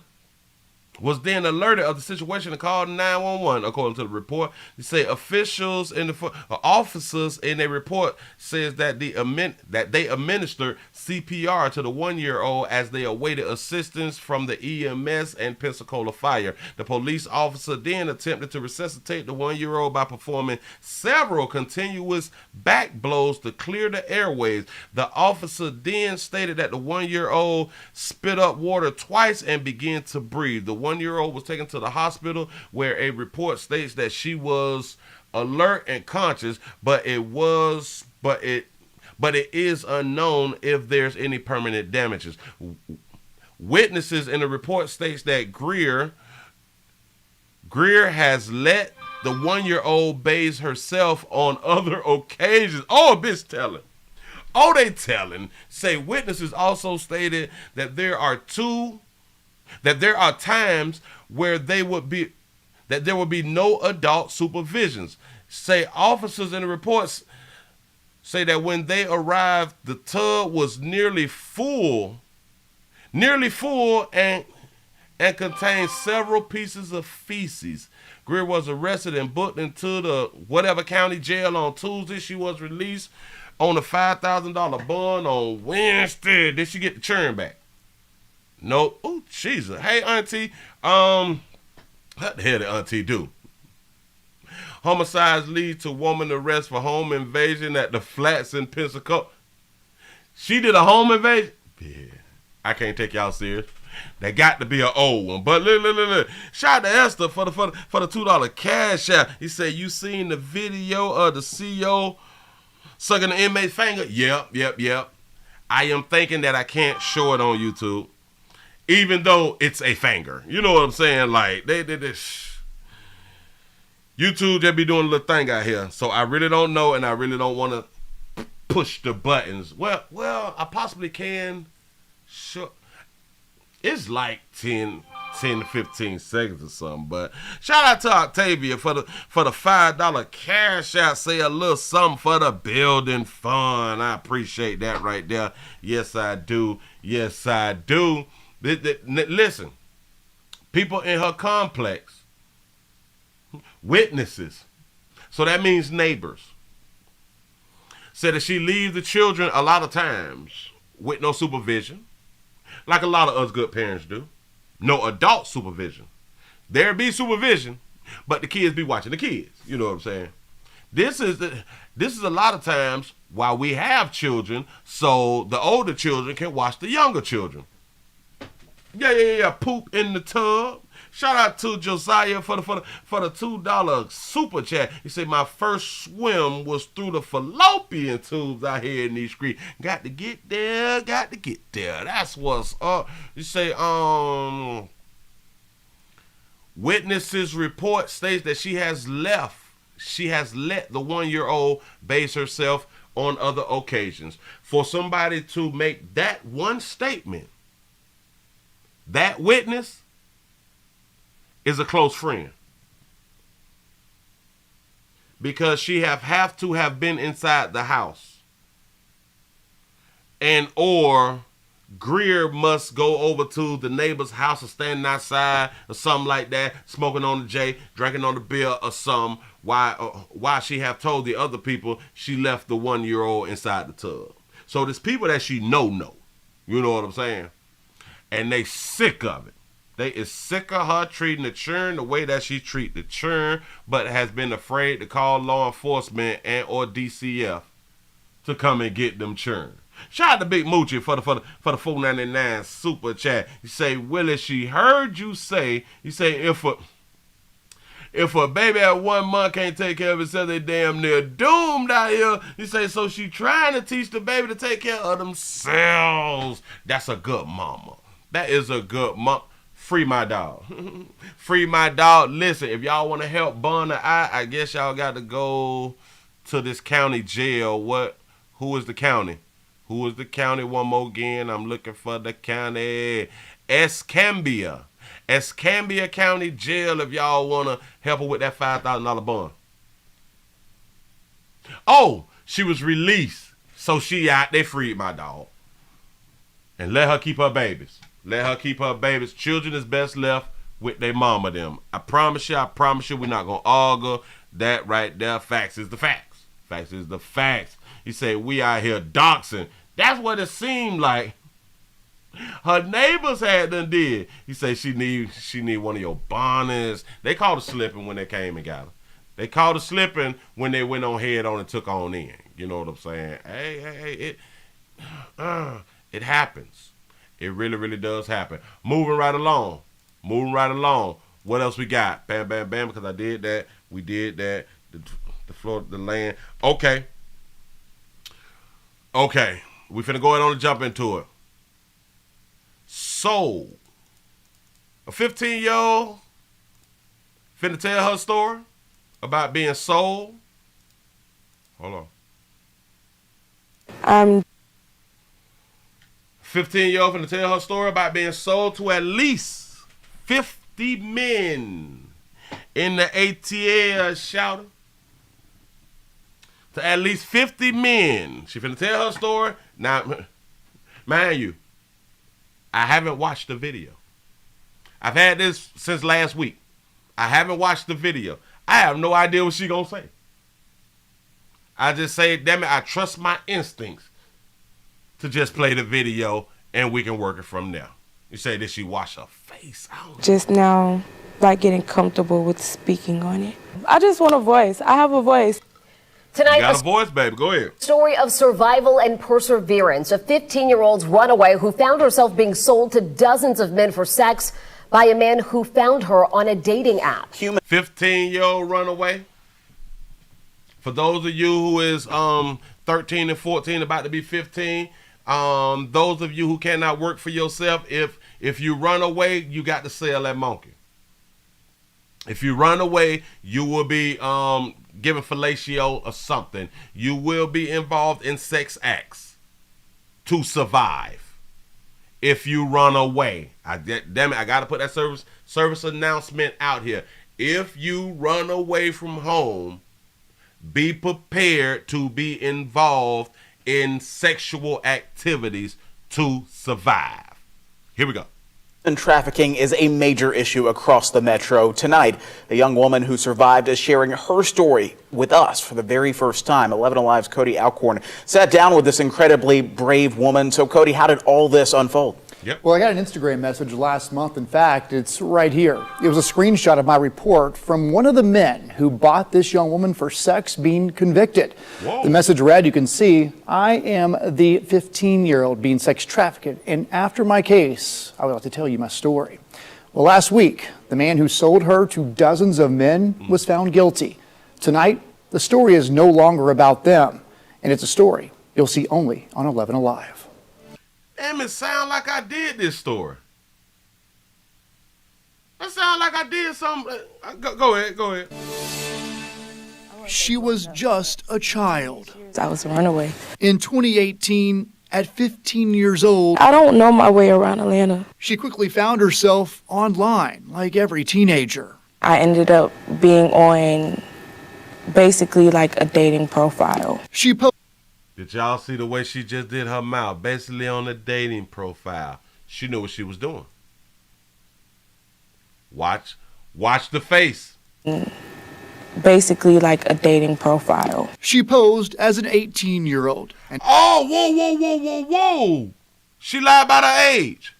was then alerted of the situation and called 911. According to the report, they say officials in the officers in a report says that they administered CPR to the 1-year-old as they awaited assistance from the EMS and Pensacola Fire. The police officer then attempted to resuscitate the 1-year-old by performing several continuous back blows to clear the airways. The officer then stated that the 1-year-old spit up water twice and began to breathe. The 1-year-old was taken to the hospital where a report states that she was alert and conscious, but it is unknown if there's any permanent damages. Witnesses in the report states that Greer has let the 1-year-old bathe herself on other occasions. Oh, bitch telling. Oh, they telling. Say witnesses also stated that there are times where there would be no adult supervisions. Say officers in the reports say that when they arrived, the tub was nearly full and contained several pieces of feces. Greer was arrested and booked into the whatever county jail on Tuesday. She was released on a $5,000 bond on Wednesday. Did she get the churn back? Nope. Oh, Jesus. Hey, auntie. What the hell did auntie do? Homicides lead to woman arrest for home invasion at the flats in Pensacola. She did a home invasion? Yeah. I can't take y'all serious. That got to be an old one. But look. Shout out to Esther for the $2 cash out. He said, you seen the video of the CEO sucking the inmate's finger? Yep. I am thinking that I can't show it on YouTube. Even though it's a finger. You know what I'm saying? Like, they did this. YouTube just be doing a little thing out here. So I really don't know, and I really don't want to push the buttons. Well, I possibly can. Sure. It's like 10 to 15 seconds or something. But shout out to Octavia for the $5 cash out. Say a little something for the building fund. I appreciate that right there. Yes, I do. Listen, people in her complex, witnesses, so that means neighbors, said that she leaves the children a lot of times with no supervision, like a lot of us good parents do. No adult supervision. There be supervision, but the kids be watching the kids. You know what I'm saying? This is a lot of times why we have children, so the older children can watch the younger children. Yeah. Poop in the tub. Shout out to Josiah for the $2 super chat. He said my first swim was through the fallopian tubes out here in these streets. Got to get there. That's what's up. You say witnesses report states that she has let the 1-year-old bathe herself on other occasions. For somebody to make that one statement, that witness is a close friend, because she have to have been inside the house, and or Greer must go over to the neighbor's house or standing outside or something like that, smoking on the J, drinking on the beer or something, why she have told the other people she left the 1-year-old inside the tub. So there's people that she know, you know what I'm saying? And they sick of it. They is sick of her treating the children the way that she treat the children, but has been afraid to call law enforcement and or DCF to come and get them children. Shout out to Big Moochie for the $4.99 super chat. You say, Willie, she heard you say, if a baby at 1 month can't take care of itself, they damn near doomed out here. You say, so she trying to teach the baby to take care of themselves. That's a good mama. That is a good mom. Free my dog. Free my dog. Listen, if y'all want to help Bun the Eye, I guess y'all got to go to this county jail. Who is the county? Who is the county? One more again. I'm looking for the county. Escambia County Jail, if y'all want to help her with that $5,000 bond. Oh, she was released. So she out. They freed my dog. And let her keep her babies. Children is best left with their mama them. I promise you, we're not going to argue. That right there, facts is the facts. Facts is the facts. He say, we out here doxing. That's what it seemed like. Her neighbors had done did. He say she need one of your bonnets. They called her slipping when they came and got her. They called her slipping when they went on head on and took on in. You know what I'm saying? Hey, it happens. It really, really does happen. Moving right along. What else we got? Bam, bam, bam, because I did that. We did that. The floor, the land. Okay. We finna go ahead on and jump into it. Sold. A 15-year-old finna tell her story about being sold. Hold on. 15-year-old finna tell her story about being sold to at least 50 men in the ATL, shouting. To at least 50 men. She finna tell her story. Now, mind you, I haven't watched the video. I've had this since last week. I haven't watched the video. I have no idea what she gonna say. I just say, damn it, I trust my instincts to just play the video and we can work it from there. You say, did she wash her face? I don't know. Just now, like getting comfortable with speaking on it. I just want a voice. I have a voice. Tonight, you got a voice, baby. Go ahead. Story of survival and perseverance. A 15-year-old's runaway who found herself being sold to dozens of men for sex by a man who found her on a dating app. 15-year-old runaway. For those of you who is 13 and 14, about to be 15, those of you who cannot work for yourself, if you run away, you got to sell that monkey. If you run away, you will be given fellatio or something. You will be involved in sex acts to survive. If you run away, damn it, I gotta put that service announcement out here. If you run away from home, be prepared to be involved in sexual activities to survive. Here we go. And trafficking is a major issue across the metro. Tonight, a young woman who survived is sharing her story with us for the very first time. 11 Alive's Cody Alcorn sat down with this incredibly brave woman. So, Cody, how did all this unfold? Yep. Well, I got an Instagram message last month. In fact, it's right here. It was a screenshot of my report from one of the men who bought this young woman for sex being convicted. Whoa. The message read, you can see, I am the 15-year-old being sex trafficked, and after my case, I would like to tell you my story. Well, last week, the man who sold her to dozens of men was found guilty. Tonight, the story is no longer about them, and it's a story you'll see only on 11 Alive. Damn, it sound like I did this story. That sound like I did something. Go ahead. She was just a child. I was a runaway. In 2018, at 15 years old, I don't know my way around Atlanta. she quickly found herself online, like every teenager. I ended up being on basically like a dating profile. She Did y'all see the way she just did her mouth? Basically on the dating profile. She knew what she was doing. Watch the face. Basically like a dating profile. She posed as an 18-year-old. And Oh, whoa. She lied about her age.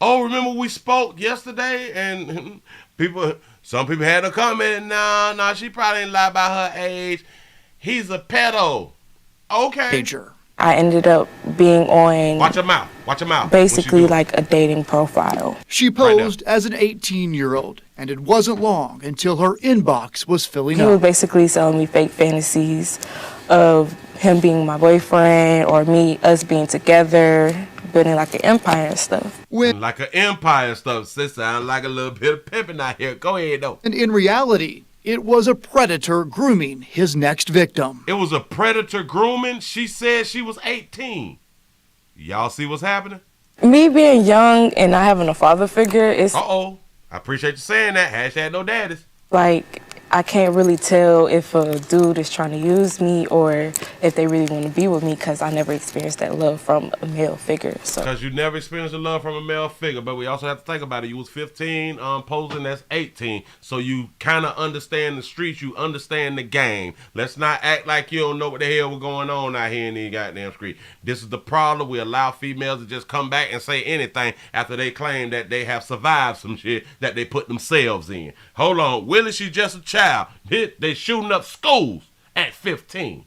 Oh, remember we spoke yesterday and some people had a comment, no, she probably didn't lie about her age. He's a pedo. Okay. I ended up being on Watch your mouth. basically like a dating profile. she posed as an 18-year-old, and it wasn't long until her inbox was filling He was up. basically selling me fake fantasies of him being my boyfriend or us being together, building like an empire and stuff. Like an empire stuff. This sounds like a little bit of pimping out here. Go ahead, though. And in reality, it was a predator grooming his next victim. It was a predator grooming. She said she was 18. Y'all see what's happening? Me being young and not having a father figure, it's I appreciate you saying that. # no daddies. like I can't really tell if a dude is trying to use me or if they really want to be with me because I never experienced that love from a male figure. So because you never experienced the love from a male figure, but we also have to think about it. You was 15, posing that's 18, so you kind of understand the streets, you understand the game. Let's not act like you don't know what the hell was going on out here in these goddamn streets. This is the problem. We allow females to just come back and say anything after they claim that they have survived some shit that they put themselves in. Hold on, Willie, she's just a child. They shooting up schools at 15.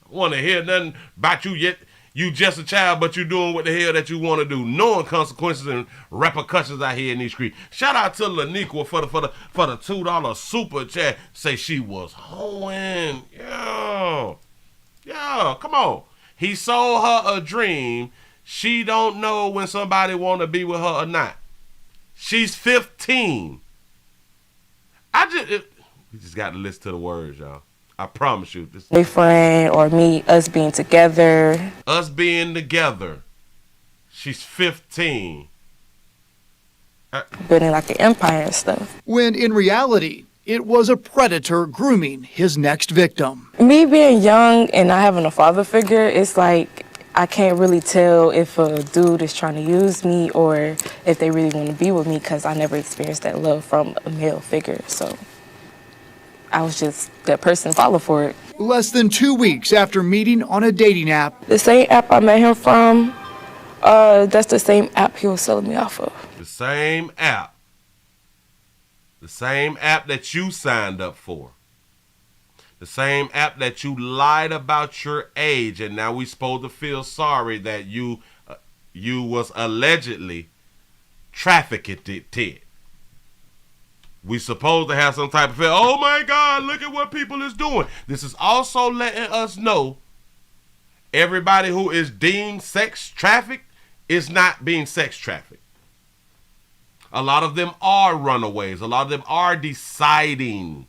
I want to hear nothing about you yet. You just a child, but you doing what the hell that you want to do, knowing consequences and repercussions out here in these streets. Shout out to Laniqua for the $2 super chat. Say she was hoeing. Yeah, come on. He sold her a dream. She don't know when somebody want to be with her or not. She's 15. We just got to listen to the words, y'all. I promise you. Boyfriend or me, us being together. Us being together. She's 15. Building like an empire and stuff. When in reality, it was a predator grooming his next victim. Me being young and not having a father figure, it's like I can't really tell if a dude is trying to use me or if they really want to be with me because I never experienced that love from a male figure. So I was just that person follow for it. Less than 2 weeks after meeting on a dating app. The same app I met him from, that's the same app he was selling me off of. The same app. The same app that you signed up for. The same app that you lied about your age, and now we supposed to feel sorry that you was allegedly trafficked. We supposed to have some type of feel, oh my God, look at what people is doing. This is also letting us know everybody who is deemed sex trafficked is not being sex trafficked. A lot of them are runaways. A lot of them are deciding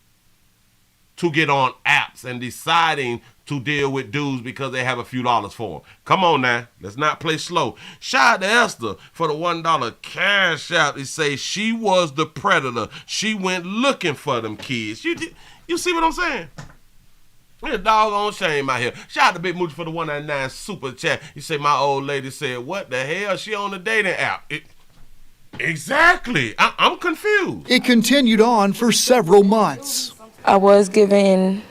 to get on apps and deciding to deal with dudes because they have a few dollars for them. Come on now. Let's not play slow. Shout out to Esther for the $1 cash out. They say she was the predator. She went looking for them kids. You see what I'm saying? There's a doggone shame out here. Shout out to Big Moochie for the $1.99 super chat. You say my old lady said, what the hell? She on the dating app. Exactly. I'm confused. It continued on for several months. I was given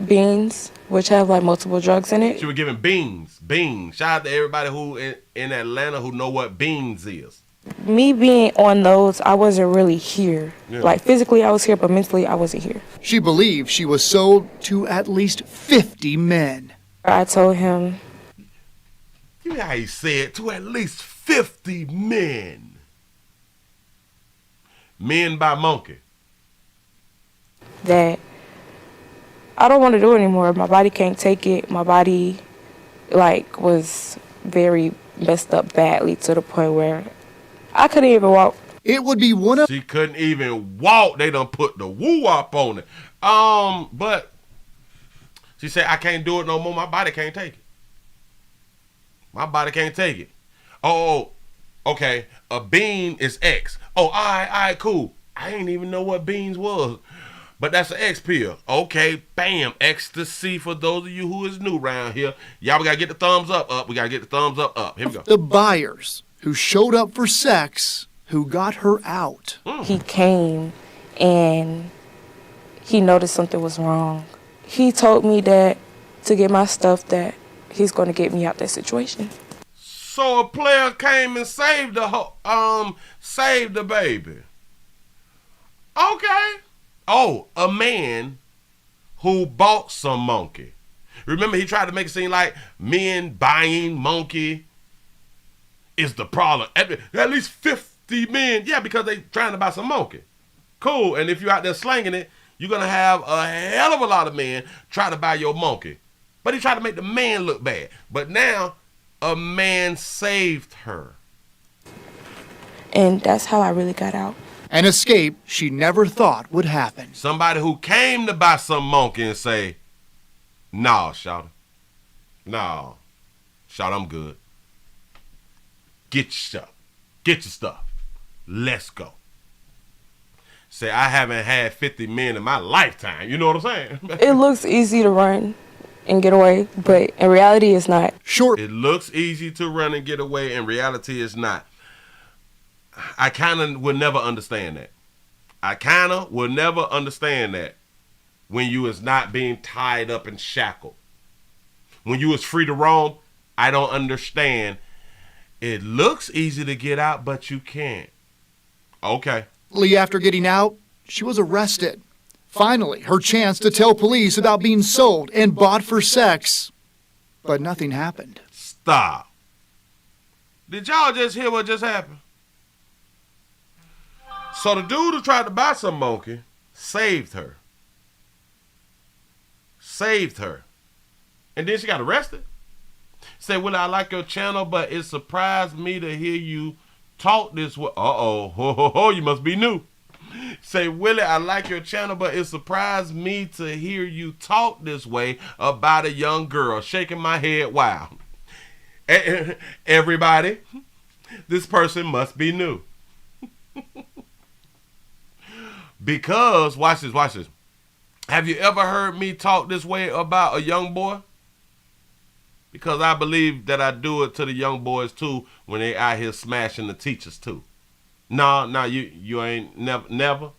beans, which have like multiple drugs in it. She was giving beans. Shout out to everybody who in Atlanta who know what beans is. Me being on those, I wasn't really here. Yeah. Like physically I was here, but mentally I wasn't here. She believed she was sold to at least 50 men. I told him. You know how he said, to at least 50 men. Men by monkey. That I don't want to do it anymore. My body can't take it. My body was very messed up badly to the point where I couldn't even walk. It would be one of... She couldn't even walk. They done put the woo-wop on it. But she said, I can't do it no more. My body can't take it. My body can't take it. Oh, okay. A bean is X. Oh, all right, cool. I ain't even know what beans was. But that's an X pill. Okay, bam. Ecstasy for those of you who is new around here. Y'all, we got to get the thumbs up. We got to get the thumbs up. Here we go. The buyers who showed up for sex who got her out. He came and he noticed something was wrong. He told me that to get my stuff that he's going to get me out that situation. So a player came and saved the baby. Okay. Oh, a man who bought some monkey. Remember, he tried to make it seem like men buying monkey is the problem. At least 50 men. Yeah, because they trying to buy some monkey. Cool. And if you're out there slanging it, you're going to have a hell of a lot of men try to buy your monkey. But he tried to make the man look bad. But now, a man saved her. And that's how I really got out. An escape she never thought would happen. Somebody who came to buy some monkey and say, nah, shawty. Nah, shawty, I'm good. Get your stuff. Let's go. Say, I haven't had 50 men in my lifetime. You know what I'm saying? It looks easy to run and get away, but in reality, it's not. Sure. It looks easy to run and get away. In reality, it's not. I kind of will never understand that. I kind of will never understand that when you is not being tied up and shackled. When you is free to roam, I don't understand. It looks easy to get out, but you can't. Okay. After getting out, she was arrested. Finally, her chance to tell police about being sold and bought for sex. But nothing happened. Stop. Did y'all just hear what just happened? So the dude who tried to buy some monkey saved her. Saved her. And then she got arrested. Said, Willie, I like your channel, but it surprised me to hear you talk this way. Uh-oh. You must be new. Say, Willie, I like your channel, but it surprised me to hear you talk this way about a young girl. Shaking my head, wow. Everybody, this person must be new. Because, watch this. Have you ever heard me talk this way about a young boy? Because I believe that I do it to the young boys too when they out here smashing the teachers too. No, you ain't never.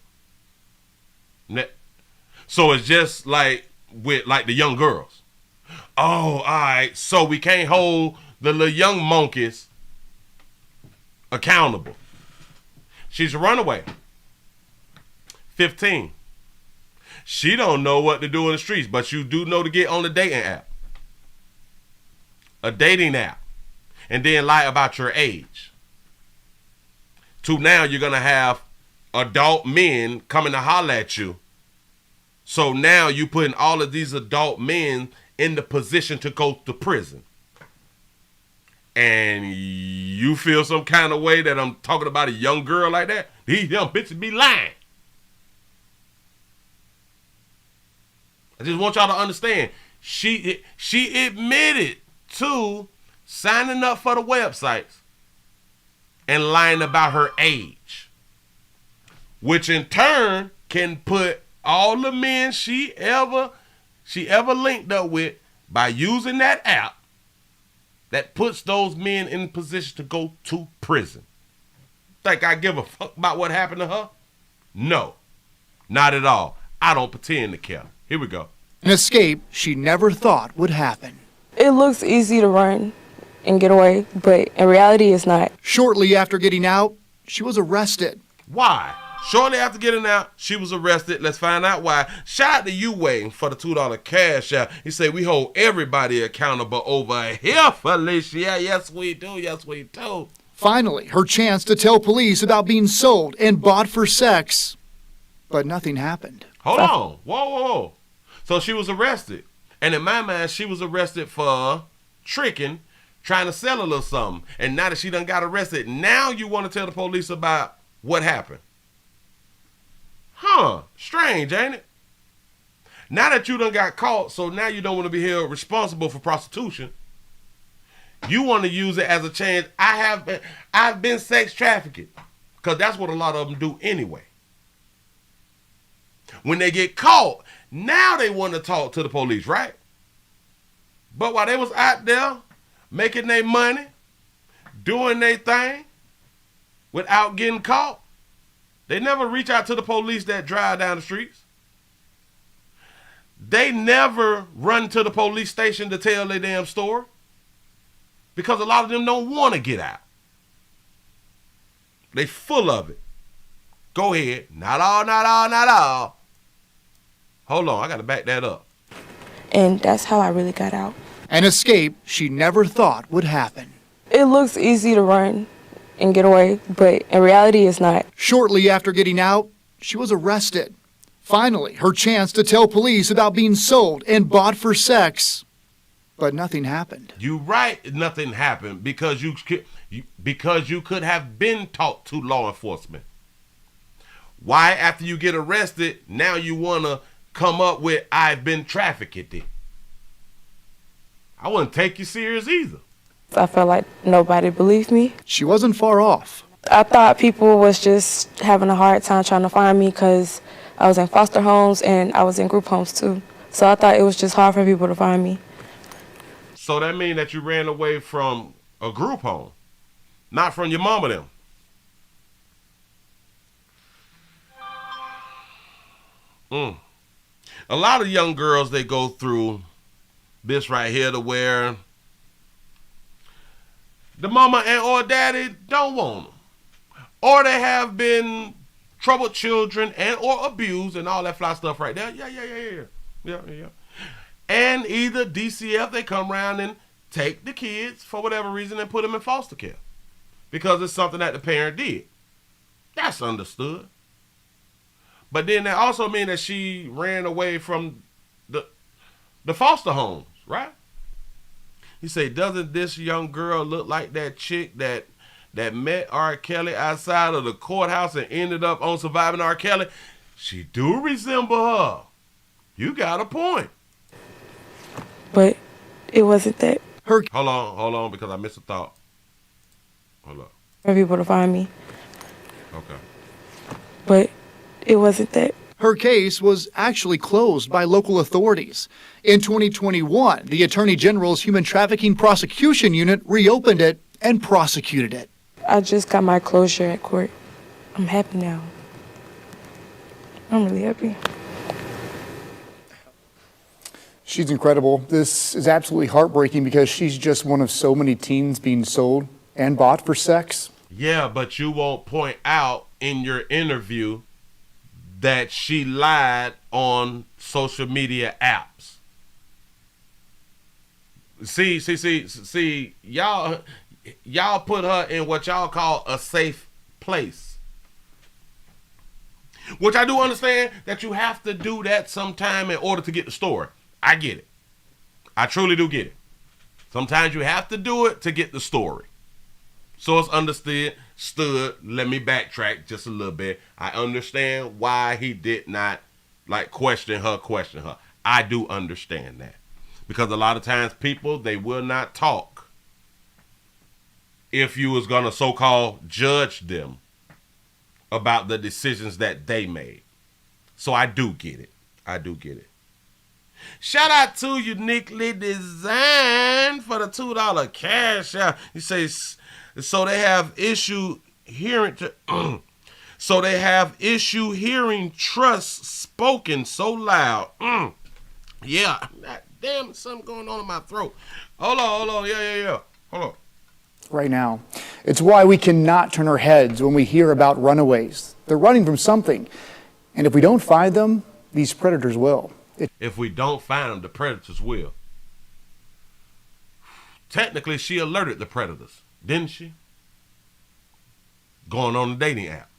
So it's just like with like the young girls. Oh, all right. So we can't hold the little young monkeys accountable. She's a runaway. 15. She don't know what to do in the streets, but you do know to get on the dating app. A dating app. And then lie about your age. To now you're going to have adult men coming to holler at you. So now you putting all of these adult men in the position to go to prison. And you feel some kind of way that I'm talking about a young girl like that? These young bitches be lying. I just want y'all to understand. She admitted to signing up for the websites and lying about her age, which in turn can put all the men she ever linked up with by using that app that puts those men in position to go to prison. Think I give a fuck about what happened to her? No, not at all. I don't pretend to care. Here we go. An escape she never thought would happen. It looks easy to run and get away, but in reality, it's not. Shortly after getting out, she was arrested. Why? Shortly after getting out, she was arrested. Let's find out why. Shout out to you waiting for the $2 cash out. He said, we hold everybody accountable over here, Felicia. Yes, we do. Yes, we do. Finally, her chance to tell police about being sold and bought for sex. But nothing happened. Hold on. Whoa. So she was arrested. And in my mind, she was arrested for tricking, trying to sell a little something. And now that she done got arrested, now you want to tell the police about what happened. Strange, ain't it? Now that you done got caught, so now you don't want to be held responsible for prostitution. You want to use it as a chance. I've been sex trafficked. Because that's what a lot of them do anyway. When they get caught, now they want to talk to the police, right? But while they was out there making their money, doing their thing, without getting caught, they never reach out to the police that drive down the streets. They never run to the police station to tell their damn story. Because a lot of them don't want to get out. They full of it. Go ahead. Not all. Hold on, I got to back that up. And that's how I really got out. An escape she never thought would happen. It looks easy to run and get away, but in reality, it's not. Shortly after getting out, she was arrested. Finally, her chance to tell police about being sold and bought for sex. But nothing happened. You right, nothing happened because you could have been talked to law enforcement. Why, after you get arrested, now you want to come up with, I've been trafficked. I wouldn't take you serious either. I felt like nobody believed me. She wasn't far off. I thought people was just having a hard time trying to find me because I was in foster homes and I was in group homes too. So I thought it was just hard for people to find me. So that means that you ran away from a group home, not from your mama them. A lot of young girls, they go through this right here to where the mama and or daddy don't want them. Or they have been troubled children and or abused and all that fly stuff right there. Yeah. And either DCF, they come around and take the kids for whatever reason and put them in foster care. Because it's something that the parent did. That's understood. But then that also mean that she ran away from the foster homes, right? You say, doesn't this young girl look like that chick that met R. Kelly outside of the courthouse and ended up on Surviving R. Kelly? She do resemble her. You got a point. But it wasn't that. Hold on, because I missed a thought. Hold up. For people to find me. Okay. But it wasn't that. Her case was actually closed by local authorities. In 2021, the Attorney General's Human Trafficking Prosecution Unit reopened it and prosecuted it. I just got my closure at court. I'm happy now. I'm really happy. She's incredible. This is absolutely heartbreaking because she's just one of so many teens being sold and bought for sex. Yeah, but you won't point out in your interview that she lied on social media apps. See, y'all put her in what y'all call a safe place. Which I do understand that you have to do that sometime in order to get the story. I get it. I truly do get it. Sometimes you have to do it to get the story. So it's understood. Let me backtrack just a little bit. I understand why he did not question her. I do understand that. Because a lot of times people, they will not talk if you was going to so-called judge them about the decisions that they made. So I do get it. Shout out to Uniquely Designed for the $2 cash out. You say, so they have issue hearing. So they have issue hearing trust spoken so loud. Yeah. Damn, something going on in my throat. Hold on. Yeah. Hold on. Right now. It's why we cannot turn our heads when we hear about runaways. They're running from something. And if we don't find them, these predators will. If we don't find them, the predators will. Technically, she alerted the predators, didn't she? Going on the dating app.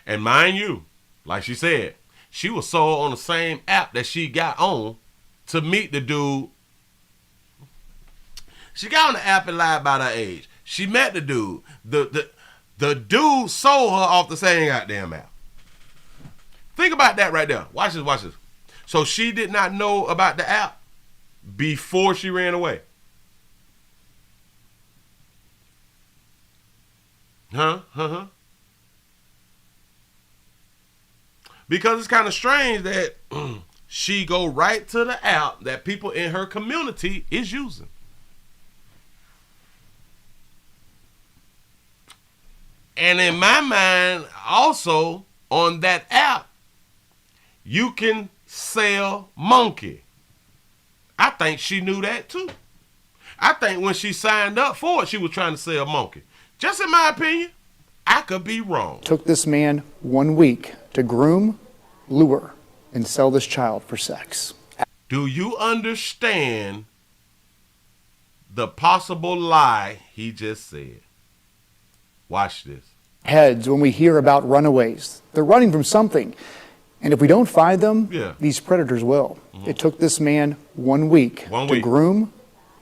And mind you, like she said, she was sold on the same app that she got on to meet the dude. She got on the app and lied about her age. She met the dude. The dude sold her off the same goddamn app. Think about that right there. Watch this. So she did not know about the app before she ran away. Huh? Because it's kind of strange that she go right to the app that people in her community is using. And in my mind, also on that app, you can sell monkey. I think she knew that too. I think when she signed up for it, she was trying to sell monkey. Just in my opinion, I could be wrong. Took this man 1 week to groom, lure, and sell this child for sex. Do you understand the possible lie he just said? Watch this. Heads when we hear about runaways. They're running from something. And if we don't find them, these predators will. It took this man 1 week to groom,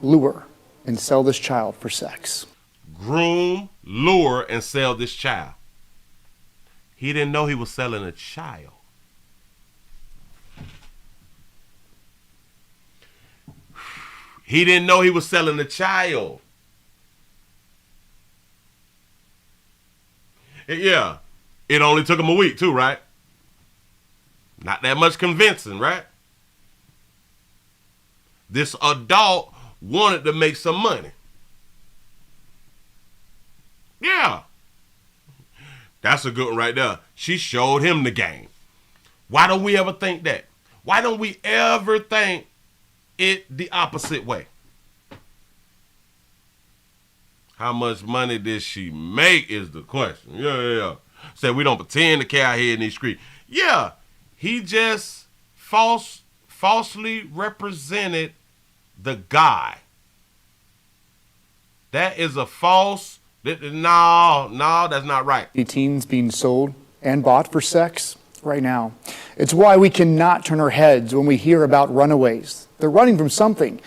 lure, and sell this child for sex. Groom, lure, and sell this child. He didn't know he was selling a child. He didn't know he was selling a child. Yeah. It only took him a week too, right? Not that much convincing, right? This adult wanted to make some money. Yeah. That's a good one right there. She showed him the game. Why don't we ever think that? Why don't we ever think it the opposite way? How much money did she make is the question. Yeah. Said we don't pretend to care out here in these streets. Yeah. He just falsely represented the guy. That is a false. No, that's not right. Teens being sold and bought for sex right now. It's why we cannot turn our heads when we hear about runaways. They're running from something.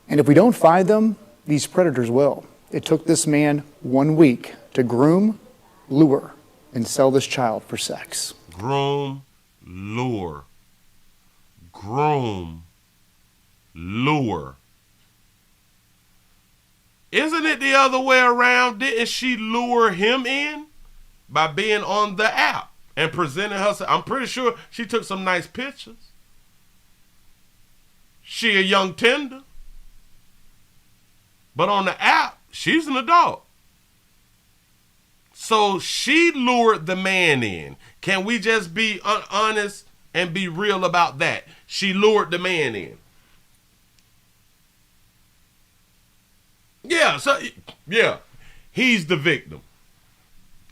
And if we don't find them, these predators will. It took this man 1 week to groom, lure, and sell this child for sex. Groom, lure. Groom, lure. Isn't it the other way around? Didn't she lure him in by being on the app and presenting herself? I'm pretty sure she took some nice pictures. She a young tender. But on the app, she's an adult. So she lured the man in. Can we just be honest and be real about that? She lured the man in. Yeah, he's the victim.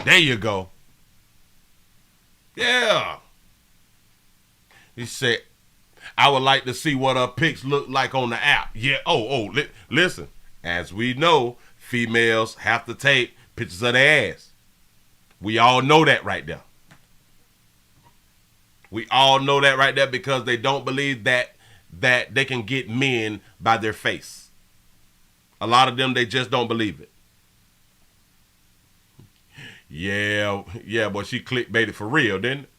There you go. Yeah. He said, I would like to see what her pics look like on the app. Yeah, listen. As we know, females have to take pictures of their ass. We all know that right there. We all know that right there because they don't believe that they can get men by their face. A lot of them, they just don't believe it. Yeah, boy, she clickbaited for real, didn't it?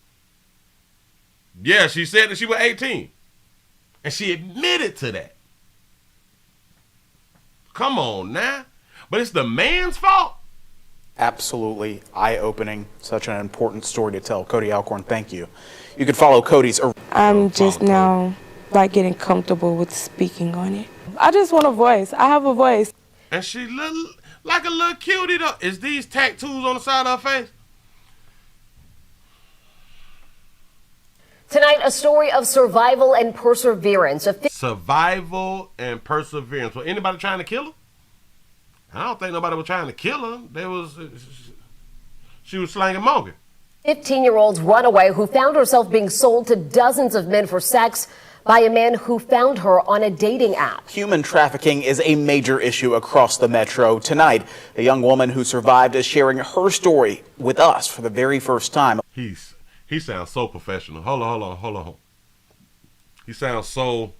Yeah, she said that she was 18. And she admitted to that. Come on now. But it's the man's fault. Absolutely eye-opening. Such an important story to tell. Cody Alcorn, thank you. You can follow Cody's... I'm just now getting comfortable with speaking on it. I just want a voice. I have a voice. And she look like a little cutie though. Is these tattoos on the side of her face? Tonight, a story of survival and perseverance. Survival and perseverance. Was anybody trying to kill her? I don't think nobody was trying to kill her. She was slanging monkey. 15-year-old's runaway who found herself being sold to dozens of men for sex by a man who found her on a dating app. Human trafficking is a major issue across the metro. Tonight, a young woman who survived is sharing her story with us for the very first time. He sounds so professional. Hold on. He sounds so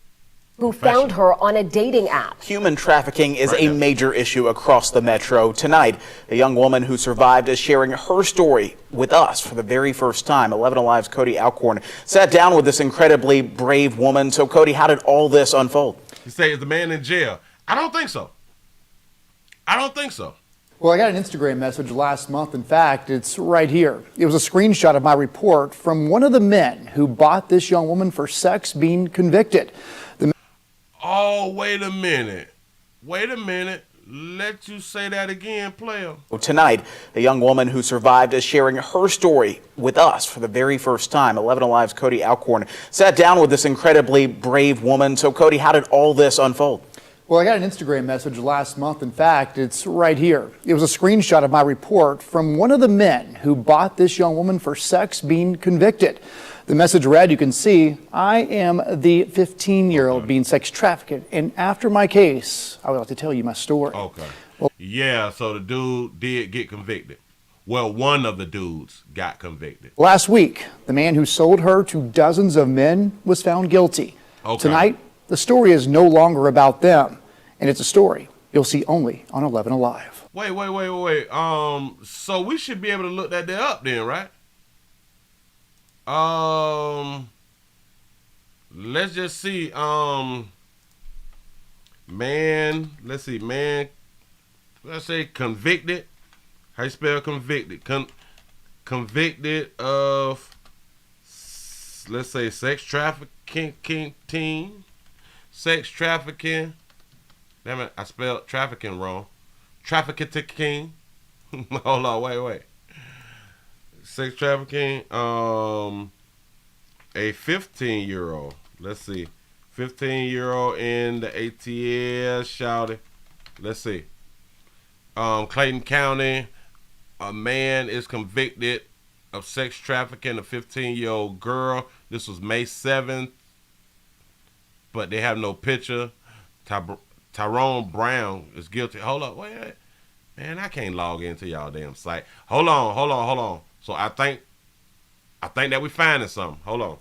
who found her on a dating app. Human trafficking is a major issue across the metro. Tonight, a young woman who survived is sharing her story with us for the very first time. 11 Alive's Cody Alcorn sat down with this incredibly brave woman. So, Cody, how did all this unfold? You say, is the man in jail? I don't think so. Well, I got an Instagram message last month. In fact, it's right here. It was a screenshot of my report from one of the men who bought this young woman for sex being convicted. Oh, wait a minute. Let you say that again, player. Tonight, a young woman who survived is sharing her story with us for the very first time. 11 Alive's Cody Alcorn sat down with this incredibly brave woman. So, Cody, how did all this unfold? Well, I got an Instagram message last month. In fact, it's right here. It was a screenshot of my report from one of the men who bought this young woman for sex being convicted. The message read, you can see, I am the 15-year-old being sex trafficked, and after my case, I would like to tell you my story. Okay. Well, yeah, so the dude did get convicted. Well, one of the dudes got convicted. Last week, the man who sold her to dozens of men was found guilty. Okay. Tonight, the story is no longer about them, and it's a story you'll see only on 11 Alive. Wait. So we should be able to look that there up then, right? Let's just see. Man, let's see, man. Let's say convicted. How you spell convicted? convicted of, let's say, sex trafficking. Sex trafficking. Damn it, I spelled trafficking wrong. Trafficking. Hold on, wait. Sex trafficking. A 15-year-old. Let's see. 15-year-old in the ATL, shouted. Let's see. Clayton County, a man is convicted of sex trafficking a 15-year-old girl. This was May 7th, but they have no picture. Tyrone Brown is guilty. Hold up, wait. Man, I can't log into y'all damn site. Hold on. So I think that we finding something. Hold on.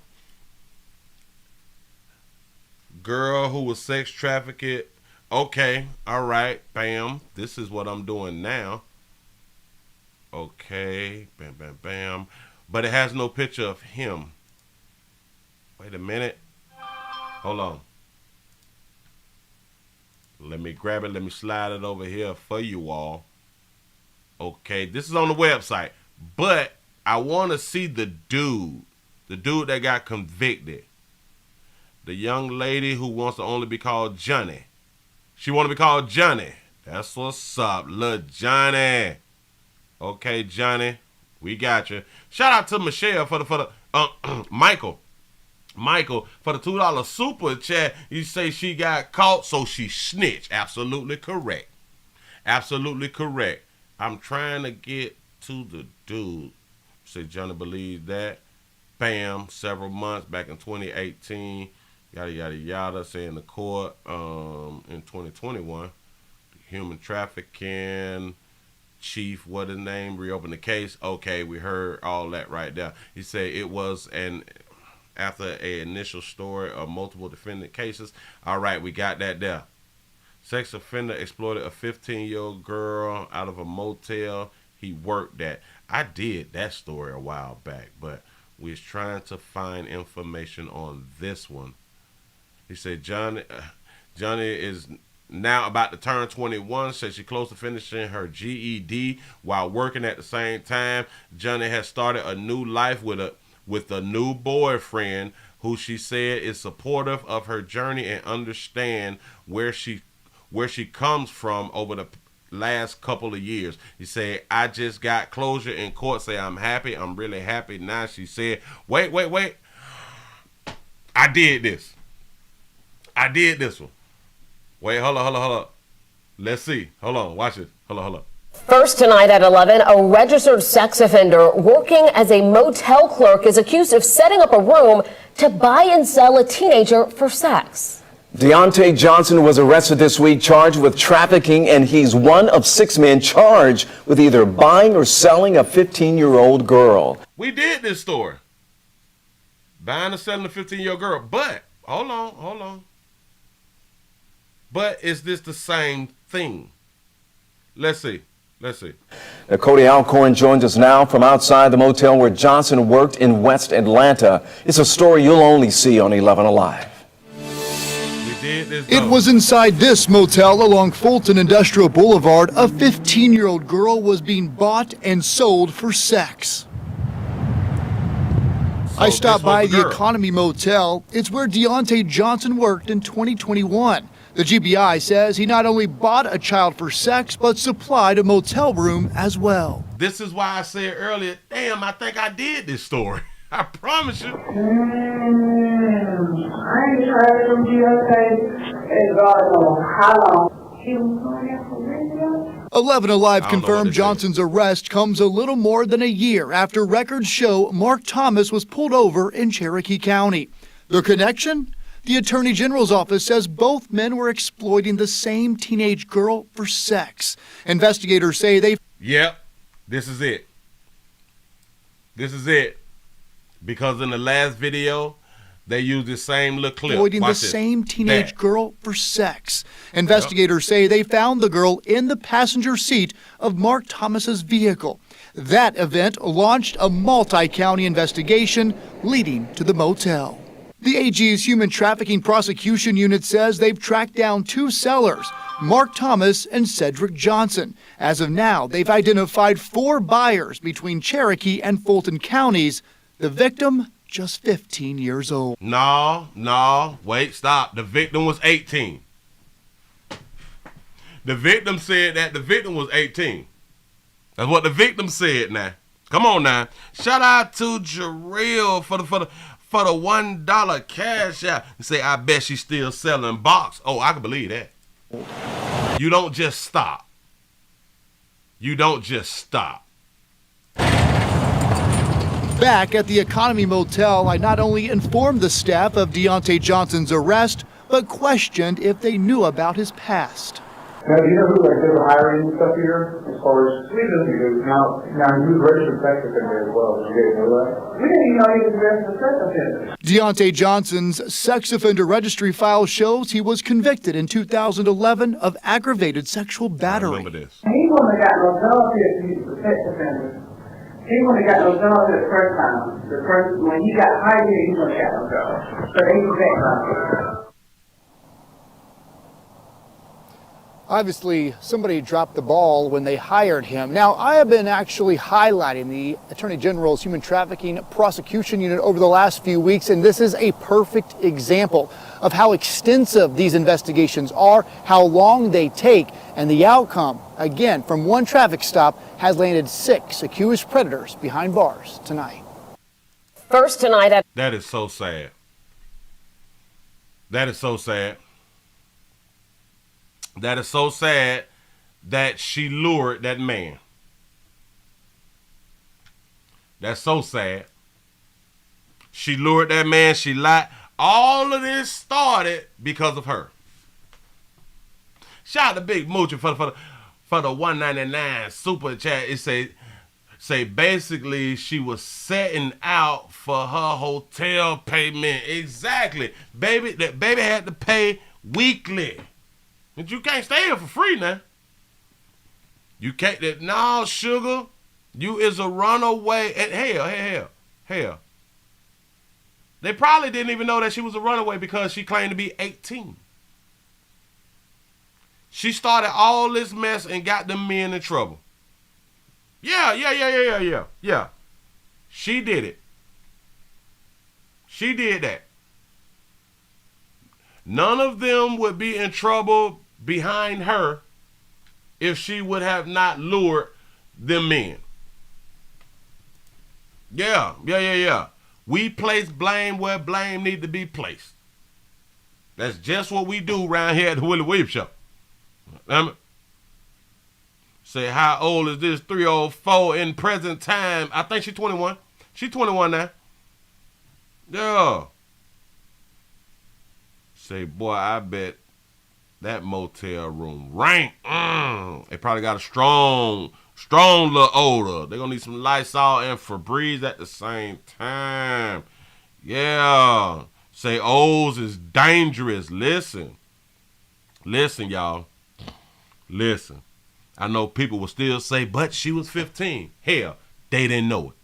Girl who was sex trafficked. Okay, all right, bam. This is what I'm doing now. Okay, bam. But it has no picture of him. Wait a minute. Hold on. Let me grab it. Let me slide it over here for you all. Okay, this is on the website. But I want to see the dude that got convicted. The young lady who wants to only be called Johnny. She want to be called Johnny. That's what's up, little Johnny. Okay, Johnny, we got you. Shout out to Michelle for the Michael for the $2 super chat. You say she got caught, so she snitched. Absolutely correct. I'm trying to get to the dude. Say Johnny believes that. Bam. Several months back in 2018. Yada. Say in the court in 2021. Human trafficking. Chief, what his name? Reopened the case. Okay, we heard all that right there. He said it was after an initial story of multiple defendant cases. All right, we got that there. Sex offender exploited a 15-year-old girl out of a motel he worked at. I did that story a while back, but we was trying to find information on this one. He said Johnny is now about to turn 21, said she's close to finishing her GED while working at the same time. Johnny has started a new life with a new boyfriend who she said is supportive of her journey and understand where she comes from over the last couple of years. He said, I just got closure in court. Say I'm happy. I'm really happy now. She said, wait. I did this one. Wait, hold up. Let's see. Hold on. Watch it. Hold up. First tonight at 11, a registered sex offender working as a motel clerk is accused of setting up a room to buy and sell a teenager for sex. Deontay Johnson was arrested this week, charged with trafficking, and he's one of 6 men charged with either buying or selling a 15-year-old girl. We did this story. Buying or selling a 15-year-old girl. But, hold on. But is this the same thing? Let's see. Now, Cody Alcorn joins us now from outside the motel where Johnson worked in West Atlanta. It's a story you'll only see on 11 Alive. It was inside this motel along Fulton Industrial Boulevard. A 15-year-old girl was being bought and sold for sex. I stopped by the Economy Motel. It's where Deontay Johnson worked in 2021. The GBI says he not only bought a child for sex, but supplied a motel room as well. This is why I said earlier, damn, I think I did this story. I promise you. I ain't heard from Deontay in God knows how long. He was going out for radio. 11 Alive confirmed Johnson's arrest comes a little more than a year after records show Mark Thomas was pulled over in Cherokee County. The connection? The Attorney General's office says both men were exploiting the same teenage girl for sex. Investigators say they... Yep, this is it. Because in the last video, they used the same little clip. Exploiting the same teenage girl for sex. Investigators say they found the girl in the passenger seat of Mark Thomas's vehicle. That event launched a multi-county investigation leading to the motel. The AG's Human Trafficking Prosecution Unit says they've tracked down 2 sellers. Mark Thomas and Cedric Johnson. As of now, they've identified 4 buyers between Cherokee and Fulton counties. The victim, just 15 years old. No, wait, stop. The victim was 18. The victim said that the victim was 18. That's what the victim said now. Come on now. Shout out to Jarrell for the $1 cash out. You say, I bet she's still selling box. Oh, I can believe that. You don't just stop. You don't just stop. Back at the Economy Motel, I not only informed the staff of Deontay Johnson's arrest, but questioned if they knew about his past. Now, do you know who did the hiring and stuff here? As far as we didn't do. Now he was registered sex offender as well. Did you guys know that? We didn't even know he was a registered sex offender. Deontay Johnson's sex offender registry file shows he was convicted in 2011 of aggravated sexual battery. He wouldn't have got no job here if he was a sex offender. He wouldn't have got no job the first time. When he got hired here, he wouldn't have got no job. So they was that. Obviously, somebody dropped the ball when they hired him. Now, I have been actually highlighting the Attorney General's Human Trafficking Prosecution Unit over the last few weeks, and this is a perfect example of how extensive these investigations are, how long they take, and the outcome, again, from one traffic stop has landed 6 accused predators behind bars tonight. First tonight at... That is so sad. That is so sad. That is so sad that she lured that man. That's so sad. She lured that man. She lied. All of this started because of her. Shout out to Big Moochie for the $1.99 super chat. It say basically she was setting out for her hotel payment. Exactly. That baby had to pay weekly. But you can't stay here for free now. You can't. No, sugar. You is a runaway. And hell. They probably didn't even know that she was a runaway because she claimed to be 18. She started all this mess and got them men in trouble. Yeah. She did it. She did that. None of them would be in trouble behind her if she would have not lured them men. Yeah. We place blame where blame need to be placed. That's just what we do around here at the Willie Williams Show. Say, how old is this 304 in present time? I think she's 21. She's 21 now. Yeah. Say, boy, I bet that motel room rank. They probably got a strong little odor. They're going to need some Lysol and Febreze at the same time. Yeah. Say, O's is dangerous. Listen, y'all. Listen. I know people will still say, but she was 15. Hell, they didn't know it.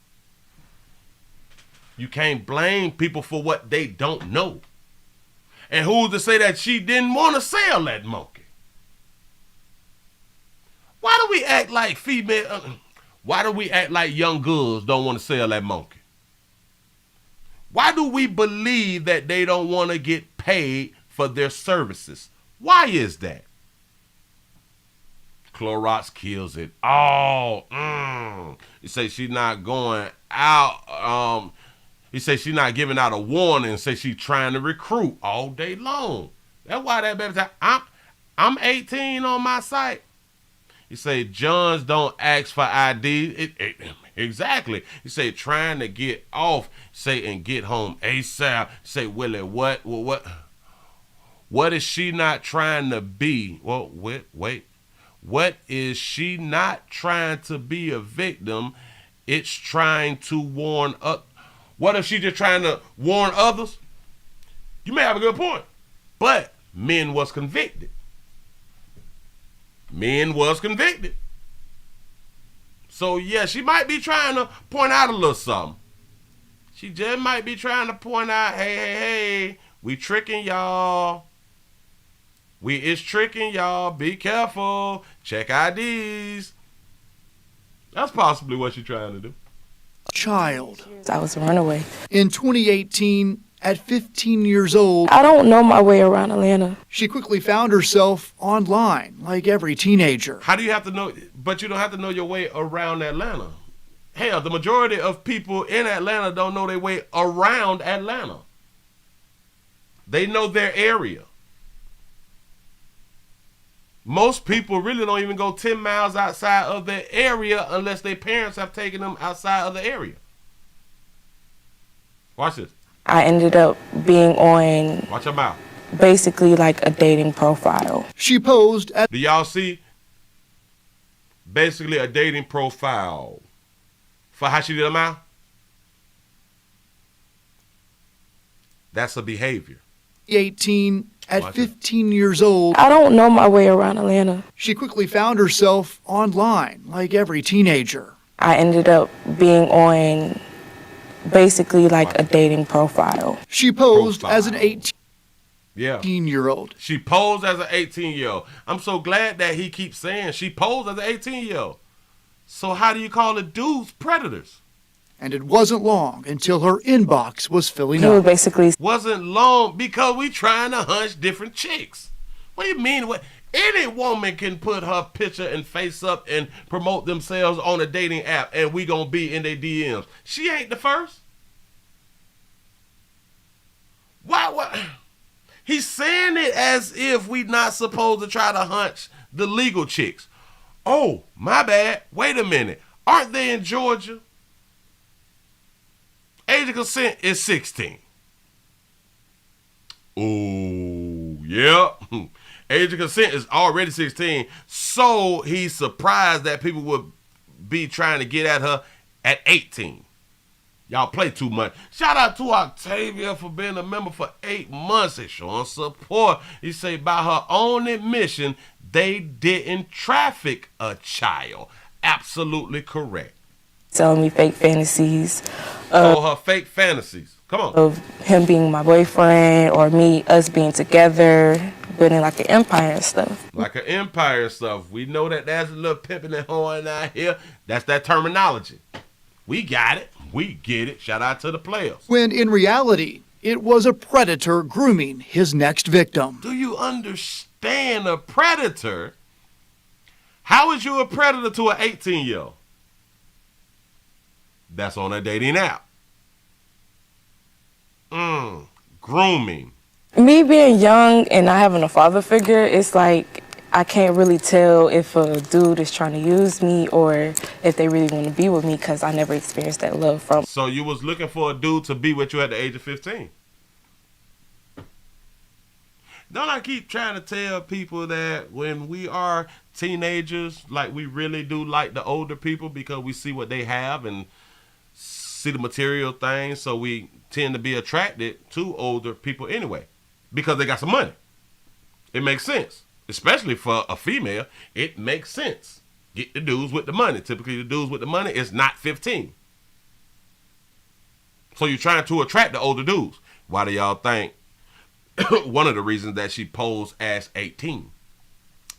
You can't blame people for what they don't know. And who's to say that she didn't want to sell that monkey? Why do we act like why do we act like young girls don't want to sell that monkey? Why do we believe that they don't want to get paid for their services? Why is that? Clorox kills it. You say she's not going out. He said she's not giving out a warning. Say she's trying to recruit all day long. That's why that baby said, I'm 18 on my site. He say Johns don't ask for ID. Exactly. He say trying to get off. Say and get home ASAP. Say Willie, what is she not trying to be? Well, wait. What is she not trying to be a victim? It's trying to warn up. What if she just trying to warn others? You may have a good point. But men was convicted. So yeah, she might be trying to point out a little something. She just might be trying to point out, hey, we tricking y'all. We is tricking y'all. Be careful. Check IDs. That's possibly what you're trying to do. Child. I was a runaway. In 2018, at 15 years old, I don't know my way around Atlanta. she quickly found herself online, like every teenager. How do you have to know? But you don't have to know your way around Atlanta. Hell, the majority of people in Atlanta don't know their way around Atlanta. They know their area. Most people really don't even go 10 miles outside of their area unless their parents have taken them outside of the area. Watch this. I ended up being on Watch your mouth. basically like a dating profile. She posed at Do y'all see? Basically a dating profile. For how she did her mouth? That's a behavior. 18, at Watch it. 15 years old, I don't know my way around Atlanta. she quickly found herself online, like every teenager. I ended up being on basically like a dating profile. She posed Profile. as an Yeah. 18-year-old. She posed as an 18-year-old. I'm so glad that he keeps saying she posed as an 18-year-old. So how do you call the dudes predators? And it wasn't long until her inbox was filling He would up. basically Wasn't long because we trying to hunch different chicks. What do you mean? What? Any woman can put her picture and face up and promote themselves on a dating app and we gonna be in their DMs. She ain't the first. Why? What? He's saying it as if we not supposed to try to hunch the legal chicks. Oh, my bad. Wait a minute. Aren't they in Georgia? Age of consent is 16. Ooh, yeah. Age of consent is already 16. So he's surprised that people would be trying to get at her at 18. Y'all play too much. Shout out to Octavia for being a member for 8 months and showing support. He say by her own admission, they didn't traffic a child. Absolutely correct. telling me fake fantasies Her fake fantasies. Come on. of him being my boyfriend or us being together, building like an empire and stuff. Like an empire and stuff. We know that that's a little pimping and hoeing out here. That's that terminology. We got it. We get it. Shout out to the players. When in reality, it was a predator grooming his next victim. Do you understand a predator? How is you a predator to an 18-year-old? That's on a dating app. Grooming. Me being young and not having a father figure, it's like I can't really tell if a dude is trying to use me or if they really want to be with me because I never experienced that love from. So you was looking for a dude to be with you at the age of 15. Don't I keep trying to tell people that when we are teenagers, like we really do like the older people because we see what they have and see the material things, so we tend to be attracted to older people anyway because they got some money. It makes sense. Especially for a female, it makes sense. Get the dudes with the money. Typically, the dudes with the money is not 15. So you're trying to attract the older dudes. Why do y'all think one of the reasons that she posed as 18?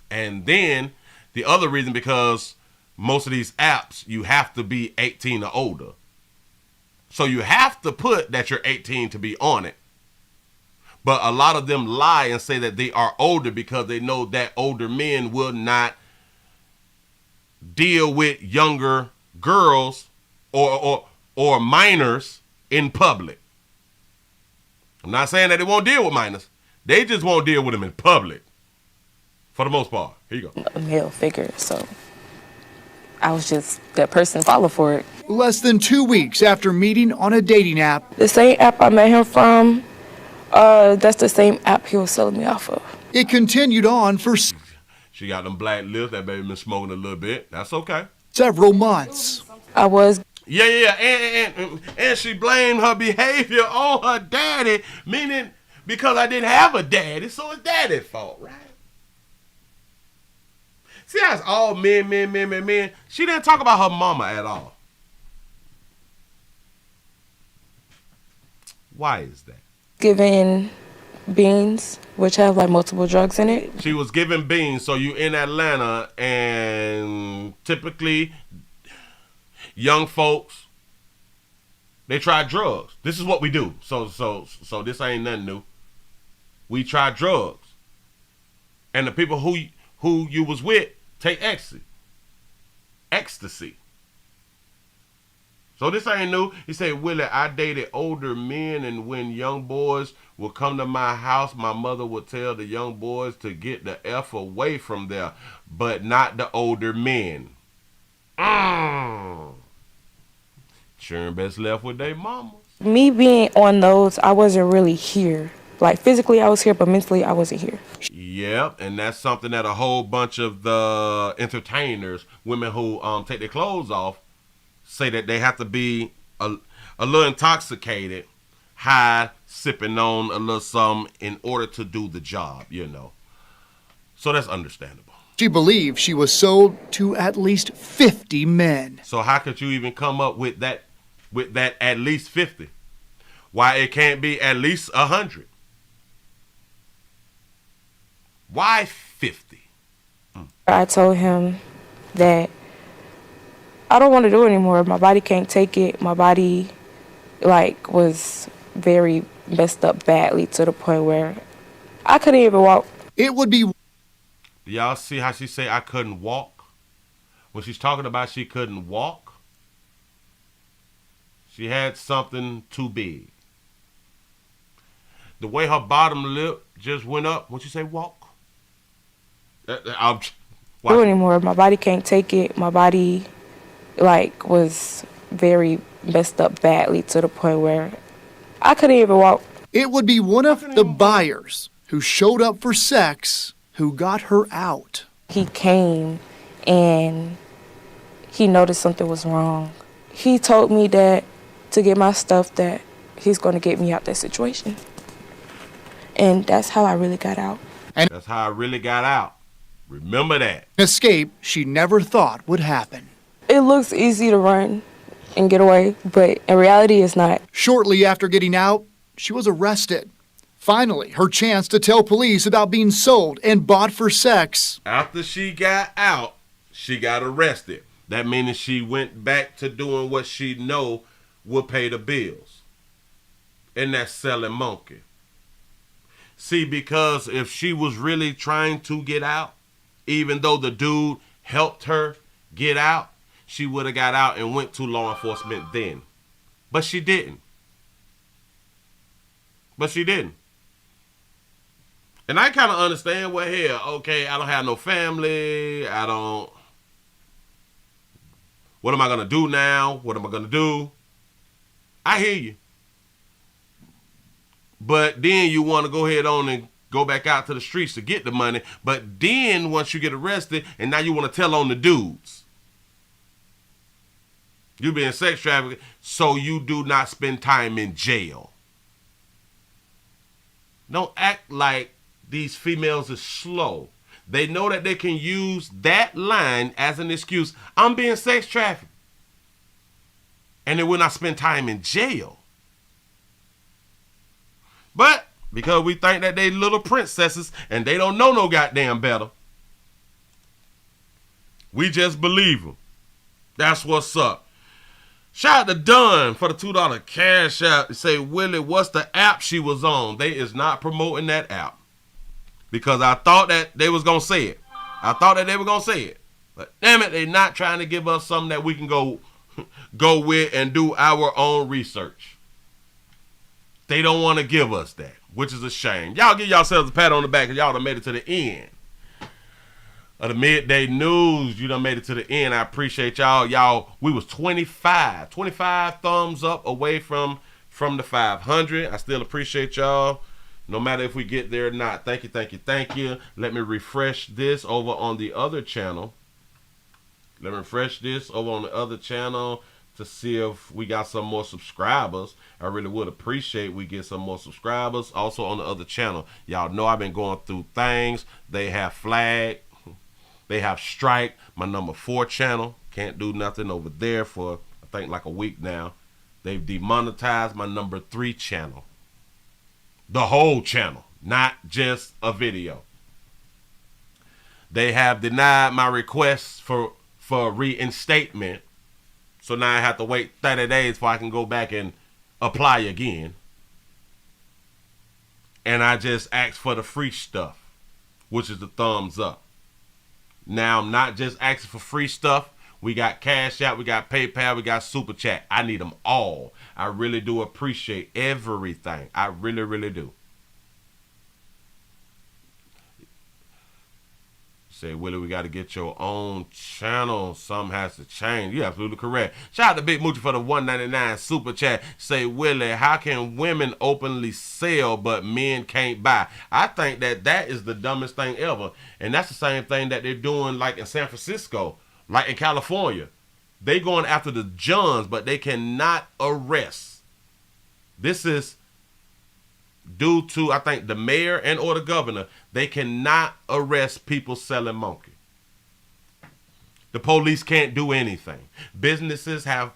And then the other reason, because most of these apps, you have to be 18 or older. So you have to put that you're 18 to be on it. But a lot of them lie and say that they are older because they know that older men will not deal with younger girls or minors in public. I'm not saying that they won't deal with minors. They just won't deal with them in public. For the most part. Here you go. A male figure, so I was just that person to follow for it. Less than 2 weeks after meeting on a dating app, The same app I met him from, that's the same app he was selling me off of. it continued on for She got them black lips. That baby been smoking a little bit. That's okay. several months. I was Yeah. And she blamed her behavior on her daddy, meaning because I didn't have a daddy, so it's daddy's fault, right? See how it's all men. She didn't talk about her mama at all. Why is that? giving beans, which have like multiple drugs in it. She was given beans. So you in Atlanta, and typically young folks, they try drugs. This is what we do. So this ain't nothing new. We try drugs, and the people who you was with take ecstasy. So this ain't new. He said, Willie, I dated older men, and when young boys would come to my house, my mother would tell the young boys to get the F away from there, but not the older men. Sure best left with their mama. Me being on those, I wasn't really here. Like physically I was here, but mentally I wasn't here. Yep, and that's something that a whole bunch of the entertainers, women who take their clothes off, say that they have to be a little intoxicated, high, sipping on a little something in order to do the job, you know. So that's understandable. She believes she was sold to at least 50 men. So how could you even come up with that at least 50? Why it can't be at least 100? Why 50? I told him that I don't want to do it anymore. My body can't take it. My body was very messed up badly to the point where I couldn't even walk. It would be... Do y'all see how she say I couldn't walk? When she's talking about she couldn't walk, she had something too big. The way her bottom lip just went up when she say walk. Do it anymore. My body can't take it. My body was very messed up badly to the point where I couldn't even walk. It would be one of the buyers who showed up for sex who got her out. He came and he noticed something was wrong. He told me that to get my stuff that he's going to get me out that situation. And that's how I really got out. And that's how I really got out. Remember that. An escape she never thought would happen. It looks easy to run and get away, but in reality it's not. Shortly after getting out, she was arrested. Finally, her chance to tell police about being sold and bought for sex. After she got out, she got arrested. That means she went back to doing what she know would pay the bills. And that's selling monkey. See, because if she was really trying to get out, even though the dude helped her get out, she would have got out and went to law enforcement then. But she didn't. And I kind of understand, well, here, okay, I don't have no family. What am I going to do now? What am I going to do? I hear you. But then you want to go ahead on and go back out to the streets to get the money. But then once you get arrested, and now you want to tell on the dudes. You being sex trafficked, so you do not spend time in jail. Don't act like these females are slow. They know that they can use that line as an excuse. I'm being sex trafficked. And they will not spend time in jail. But because we think that they little princesses and they don't know no goddamn better, we just believe them. That's what's up. Shout out to Dunn for the $2 cash app. Say, Willie, what's the app she was on? They is not promoting that app. Because I thought that they was going to say it. But damn it, they not trying to give us something that we can go with and do our own research. They don't want to give us that, which is a shame. Y'all give yourselves a pat on the back because y'all done made it to the end of the midday news. You done made it to the end. I appreciate y'all. We was 25 thumbs up away from the 500. I still appreciate y'all, no matter if we get there or not. Thank you. Let me refresh this over on the other channel. To see if we got some more subscribers. I really would appreciate we get some more subscribers. Also on the other channel. Y'all know I've been going through things. They have flag. They have strike. My number 4 channel. Can't do nothing over there for, I think, like a week now. They've demonetized my number 3 channel. The whole channel. not just a video. They have denied my request for reinstatement. So now I have to wait 30 days before I can go back and apply again. And I just asked for the free stuff, which is the thumbs up. Now I'm not just asking for free stuff. We got Cash App, we got PayPal, we got Super Chat. I need them all. I really do appreciate everything. I really, really do. Say, Willie, we got to get your own channel. Something has to change. You're absolutely correct. Shout out to Big Moochie for the $1.99 Super Chat. Say, Willie, how can women openly sell but men can't buy? I think that is the dumbest thing ever. And that's the same thing that they're doing like in San Francisco, like in California. They going after the Johns, but they cannot arrest. This is due to, I think, the mayor and or the governor. They cannot arrest people selling monkey. The police can't do anything. Businesses have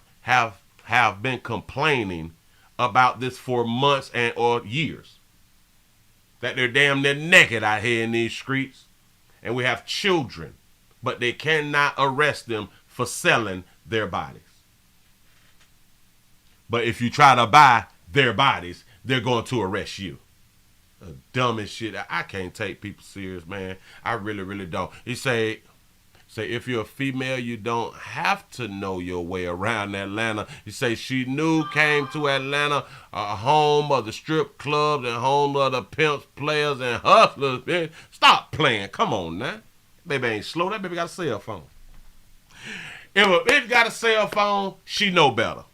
been complaining about this for months and or years. That they're damn near naked out here in these streets. And we have children, but they cannot arrest them for selling their bodies. But if you try to buy their bodies, they're going to arrest you. The dumbest shit. I can't take people serious, man. I really, really don't. You say if you're a female, you don't have to know your way around Atlanta. You say she knew, came to Atlanta, home of the strip clubs and home of the pimps, players, and hustlers. Man. Stop playing. Come on now. Baby ain't slow. That baby got a cell phone. If a bitch got a cell phone, she know better.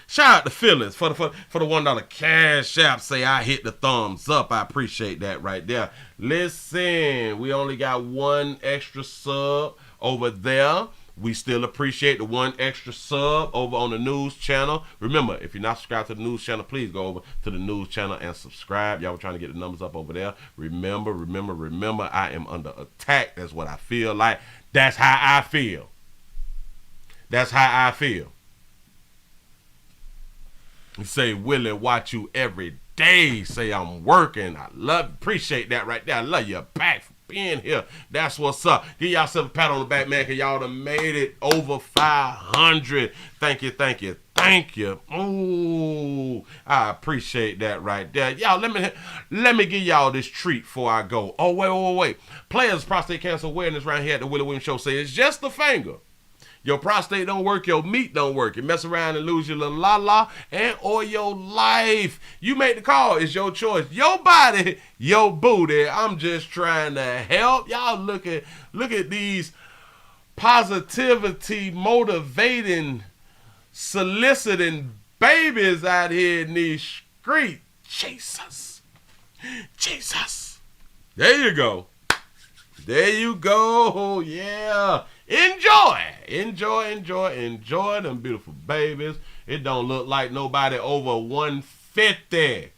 Shout out to Phyllis for the $1 Cash App. Say I hit the thumbs up. I appreciate that right there. Listen, we only got one extra sub over there. We still appreciate the one extra sub over on the news channel. Remember, if you're not subscribed to the news channel, please go over to the news channel and subscribe. Y'all were trying to get the numbers up over there. Remember, I am under attack. That's what I feel like. That's how I feel. That's how I feel. You say, Willie, watch you every day. Say I'm working. Appreciate that right there. I love you back for being here. That's what's up. Give yourself a pat on the back, man, because y'all done made it over 500. Thank you, thank you, thank you. Ooh, I appreciate that right there. Y'all, let me give y'all this treat before I go. Oh, wait. Players Prostate Cancer Awareness right here at the Willie Williams Show say it's just a finger. Your prostate don't work, your meat don't work. You mess around and lose your little la-la and or your life. You make the call. It's your choice. Your body, your booty. I'm just trying to help. Y'all look at these positivity, motivating, soliciting babies out here in these streets. Jesus. There you go. Yeah. Enjoy them beautiful babies. It don't look like nobody over 150.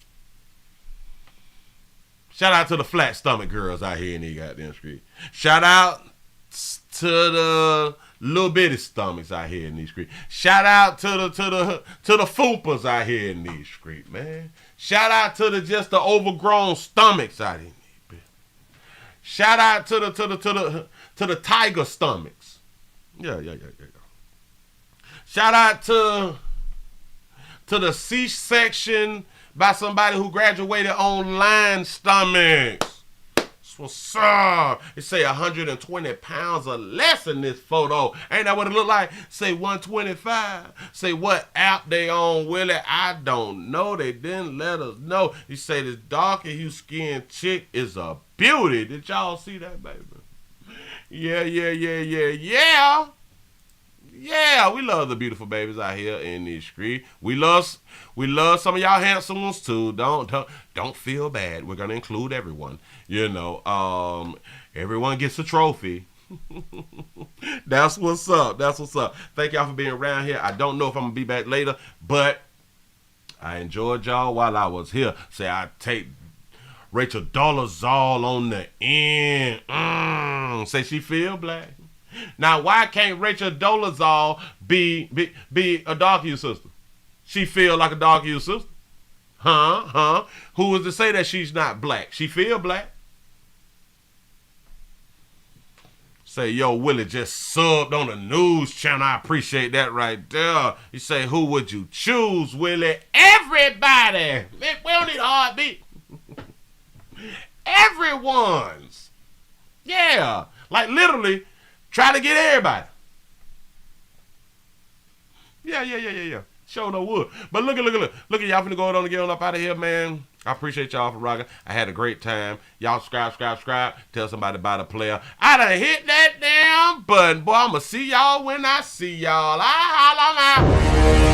Shout out to the flat stomach girls out here in these goddamn streets. Shout out to the little bitty stomachs out here in these streets. Shout out to the fupas out here in these streets, man. Shout out to the overgrown stomachs out here. Shout out to the tiger stomachs. Yeah. Shout out to the C-section by somebody who graduated online stomachs. That's what's up. It say 120 pounds or less in this photo. Ain't that what it look like? Say 125. Say what app they on, Willie? I don't know. They didn't let us know. You say this darker hue skinned chick is a beauty. Did y'all see that, baby? Yeah. Yeah, we love the beautiful babies out here in these streets. We love some of y'all handsome ones too. Don't feel bad. We're gonna include everyone. You know, everyone gets a trophy. That's what's up. Thank y'all for being around here. I don't know if I'm gonna be back later, but I enjoyed y'all while I was here. Say I take Rachel Dolezal on the end. Say she feel black. Now, why can't Rachel Dolezal be a dark hue sister? She feel like a dark hue sister. Who was to say that she's not black? She feel black. Say, yo, Willie just subbed on the news channel. I appreciate that right there. You say, who would you choose, Willie? Everybody. We don't need a heartbeat. Everyone's. Yeah. Like literally, try to get everybody. Yeah. Sure no would. But look at y'all finna go on and get on up out of here, man. I appreciate y'all for rocking. I had a great time. Y'all subscribe. Tell somebody about a player. I done hit that damn button. Boy, I'ma see y'all when I see y'all. I holla now.